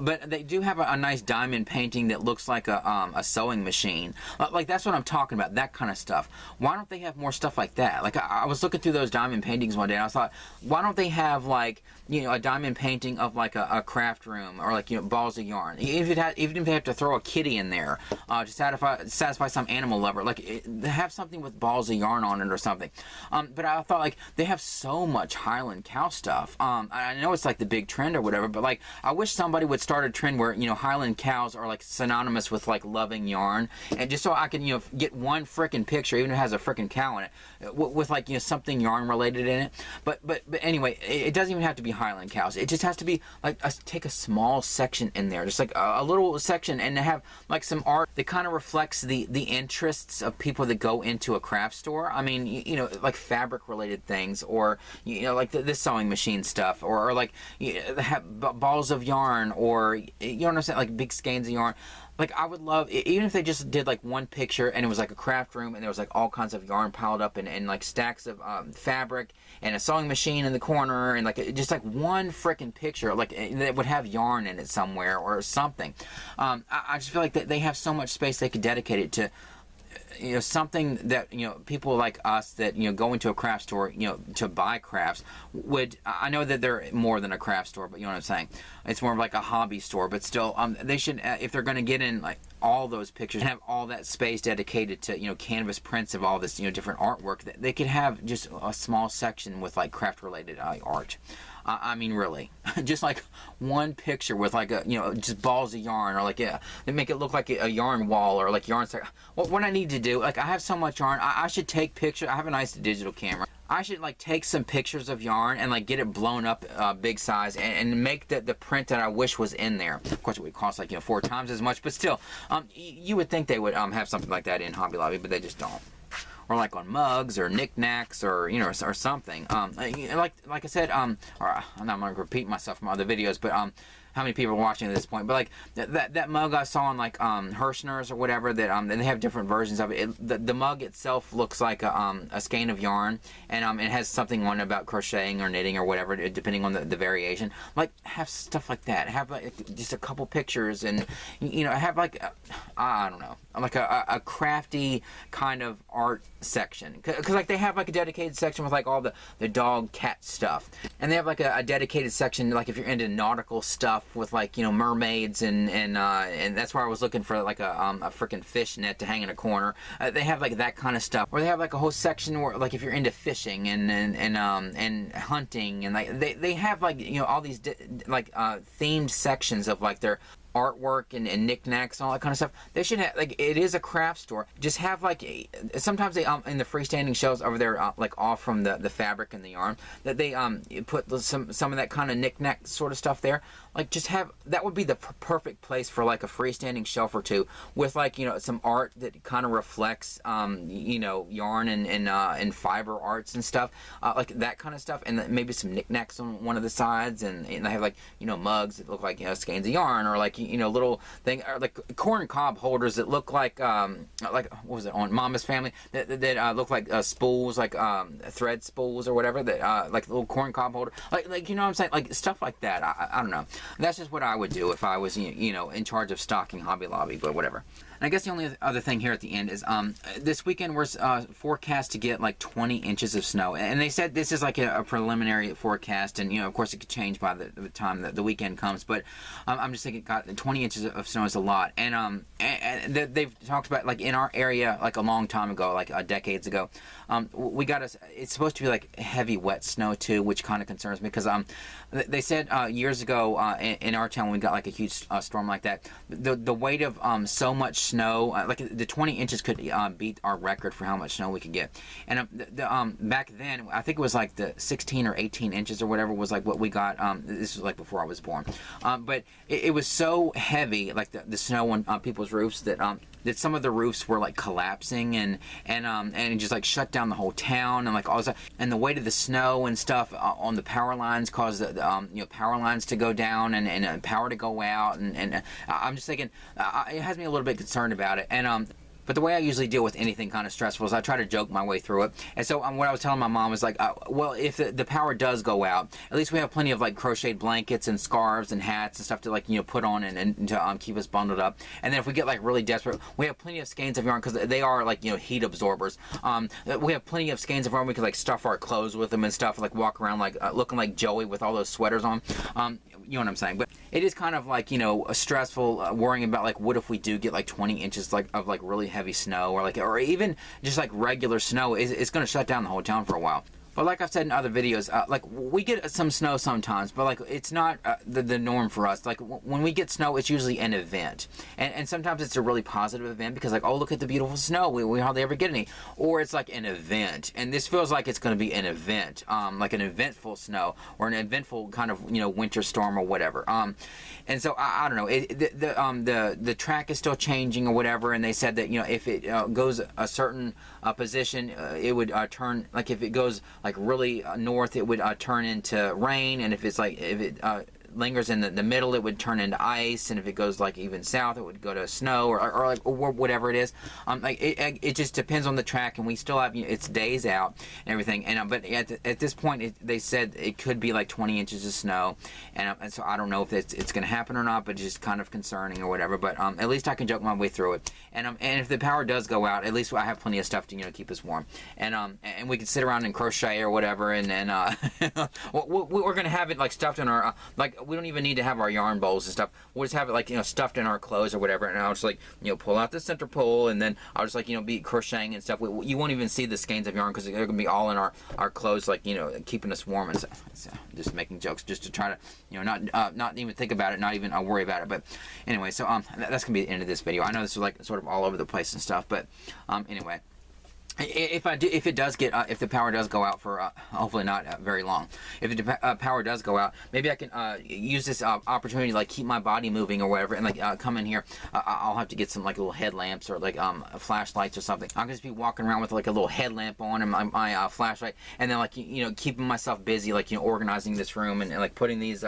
But they do have a nice diamond painting that looks like a sewing machine. Like, that's what I'm talking about, that kind of stuff. Why don't they have more stuff like that? Like, I was looking through those diamond paintings one day, and I thought, why don't they have, like, you know, a diamond painting of, like, a craft room, or, like, you know, balls of yarn. Even if they have to throw a kitty in there to satisfy some animal lover. Like, have something with balls of yarn on it or something. But I thought, like, they have so much Highland cow stuff. I know it's, like, the big trend or whatever, but, like, I wish somebody would start a trend where, you know, Highland cows are like synonymous with like loving yarn, and just so I can, you know, get one frickin' picture, even if it has a frickin' cow in it, with like, you know, something yarn related in it. But anyway, it doesn't even have to be Highland cows. It just has to be like take a small section in there, just like a little section, and to have like some art that kind of reflects the interests of people that go into a craft store. I mean, you know, like fabric related things, or, you know, like the sewing machine stuff, or like, you know, have balls of yarn, or, you know what I'm saying, like big skeins of yarn. Like, I would love, even if they just did like one picture and it was like a craft room and there was like all kinds of yarn piled up and like stacks of fabric and a sewing machine in the corner, and like just like one frickin' picture, like that would have yarn in it somewhere or something. I just feel like that they have so much space they could dedicate it to, you know, something that, you know, people like us that, you know, go into a craft store, you know, to buy crafts would, I know that they're more than a craft store, but you know what I'm saying, it's more of like a hobby store, but still, they should, if they're going to get in like all those pictures and have all that space dedicated to, you know, canvas prints of all this, you know, different artwork, that they could have just a small section with like craft related art. I mean, really, just like one picture with like a, you know, just balls of yarn, or like, yeah, they make it look like a yarn wall, or like yarn. What I need to do, like, I have so much yarn, I should take pictures. I have a nice digital camera. I should like take some pictures of yarn and like get it blown up big size, and make the print that I wish was in there. Of course, it would cost like, you know, 4 times as much, but still, you would think they would have something like that in Hobby Lobby, but they just don't. Or like on mugs or knickknacks, or, you know, or something. Like I said, or I'm not going to repeat myself from other videos, but how many people are watching at this point? But like that mug I saw on like Hirschner's or whatever, that and they have different versions of it. The mug itself looks like a skein of yarn, and it has something on about crocheting or knitting or whatever, depending on the variation. Like, have stuff like that. Have like just a couple pictures, and, you know, have like I don't know, like a crafty kind of art section, because like they have like a dedicated section with like all the dog cat stuff, and they have like a dedicated section like if you're into nautical stuff with like, you know, mermaids, and that's where I was looking for like a freaking fish net to hang in a corner. They have like that kind of stuff, or they have like a whole section where like if you're into fishing and hunting, and like they have like, you know, all these themed sections of like their artwork and knickknacks and all that kind of stuff. They should have, like, it is a craft store. Just have like sometimes they in the freestanding shelves over there, like off from the fabric and the yarn, that they put some of that kind of knickknack sort of stuff there. Like, just have, that would be the perfect place for like a freestanding shelf or two, with like, you know, some art that kind of reflects you know, yarn and fiber arts and stuff, like that kind of stuff, and maybe some knickknacks on one of the sides, and they have like, you know, mugs that look like, you know, skeins of yarn, or like, you know, little thing, or like corn cob holders that look like what was it on Mama's Family, that look like spools, like thread spools or whatever, that like little corn cob holder, like you know what I'm saying, like stuff like that. I don't know. That's just what I would do if I was, you know, in charge of stocking Hobby Lobby, but whatever. And I guess the only other thing here at the end is this weekend we're forecast to get like 20 inches of snow, and they said this is like a preliminary forecast, and, you know, of course it could change by the time that the weekend comes, but I'm just thinking, God, 20 inches of snow is a lot, and they've talked about, like, in our area, like a long time ago, like decades ago, we got it's supposed to be like heavy wet snow too, which kind of concerns me, because they said years ago in our town, when we got like a huge storm like that, the weight of so much snow, like the 20 inches could beat our record for how much snow we could get. And back then, I think it was like the 16 or 18 inches or whatever was like what we got. This was like before I was born, but it was so heavy, like the snow on people's roofs, that some of the roofs were like collapsing, and it just like shut down the whole town, and like all that. And the weight of the snow and stuff on the power lines caused the power lines to go down, and power to go out, and I'm just thinking, it has me a little bit concerned about it. And but the way I usually deal with anything kind of stressful is I try to joke my way through it. And so what I was telling my mom was like, well, if the power does go out, at least we have plenty of like crocheted blankets and scarves and hats and stuff to, like, put on and to keep us bundled up. And then if we get like really desperate, we have plenty of skeins of yarn, because they are like, heat absorbers. We have plenty of skeins of yarn. We could like stuff our clothes with them and stuff, like walk around like looking like Joey with all those sweaters on. You know what I'm saying? But it is kind of like, stressful worrying about like, what if we do get like 20 inches of like really heavy snow, or even just like regular snow. It's going to shut down the whole town for a while. But like I've said in other videos, like, we get some snow sometimes, but like, it's not the norm for us. Like, when we get snow, it's usually an event, and sometimes it's a really positive event, because like, oh, look at the beautiful snow, we hardly ever get any. Or it's like an event, and this feels like it's going to be an event, like an eventful snow, or an eventful kind of winter storm or whatever. And so I don't know. The track is still changing or whatever, and they said that if it goes a certain position, it would turn, like, if it goes like really north, it would turn into rain, and if it lingers in the middle, it would turn into ice, and if it goes like even south, it would go to snow, or whatever it is. Like, it just depends on the track, and we still have it's days out and everything. And but at this point, they said it could be like 20 inches of snow, and so I don't know if it's going to happen or not, but it's just kind of concerning or whatever. But at least I can joke my way through it. And if the power does go out, at least I have plenty of stuff to keep us warm, and we can sit around and crochet or whatever, and we're going to have it like stuffed in our like. We don't even need to have our yarn bowls and stuff. We'll just have it like stuffed in our clothes or whatever, and I'll just like pull out the center pole, and then I'll just like be crocheting and stuff. You won't even see the skeins of yarn, because they're gonna be all in our clothes, like keeping us warm and stuff. So, just making jokes just to try to not even think about it, not even worry about it. But anyway, so that's gonna be the end of this video. I know this is like sort of all over the place and stuff, but anyway. If the power does go out for hopefully not very long, if the power does go out, maybe I can use this opportunity to like keep my body moving or whatever, and like come in here. I'll have to get some like little headlamps or like flashlights or something. I'm gonna just be walking around with like a little headlamp on and my flashlight, and then like keeping myself busy, like organizing this room, and like putting these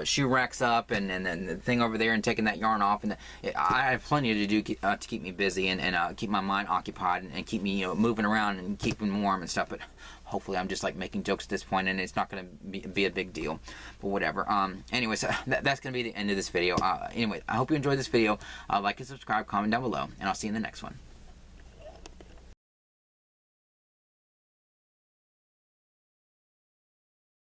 shoe racks up, and then the thing over there, and taking that yarn off, and I have plenty to do to keep me busy and keep my mind occupied and keep me moving around and keeping warm and stuff. But hopefully I'm just like making jokes at this point, and it's not going to be a big deal, but whatever. Anyway, so that's going to be the end of this video. Anyway, I hope you enjoyed this video. Like and subscribe, comment down below, and I'll see you in the next one.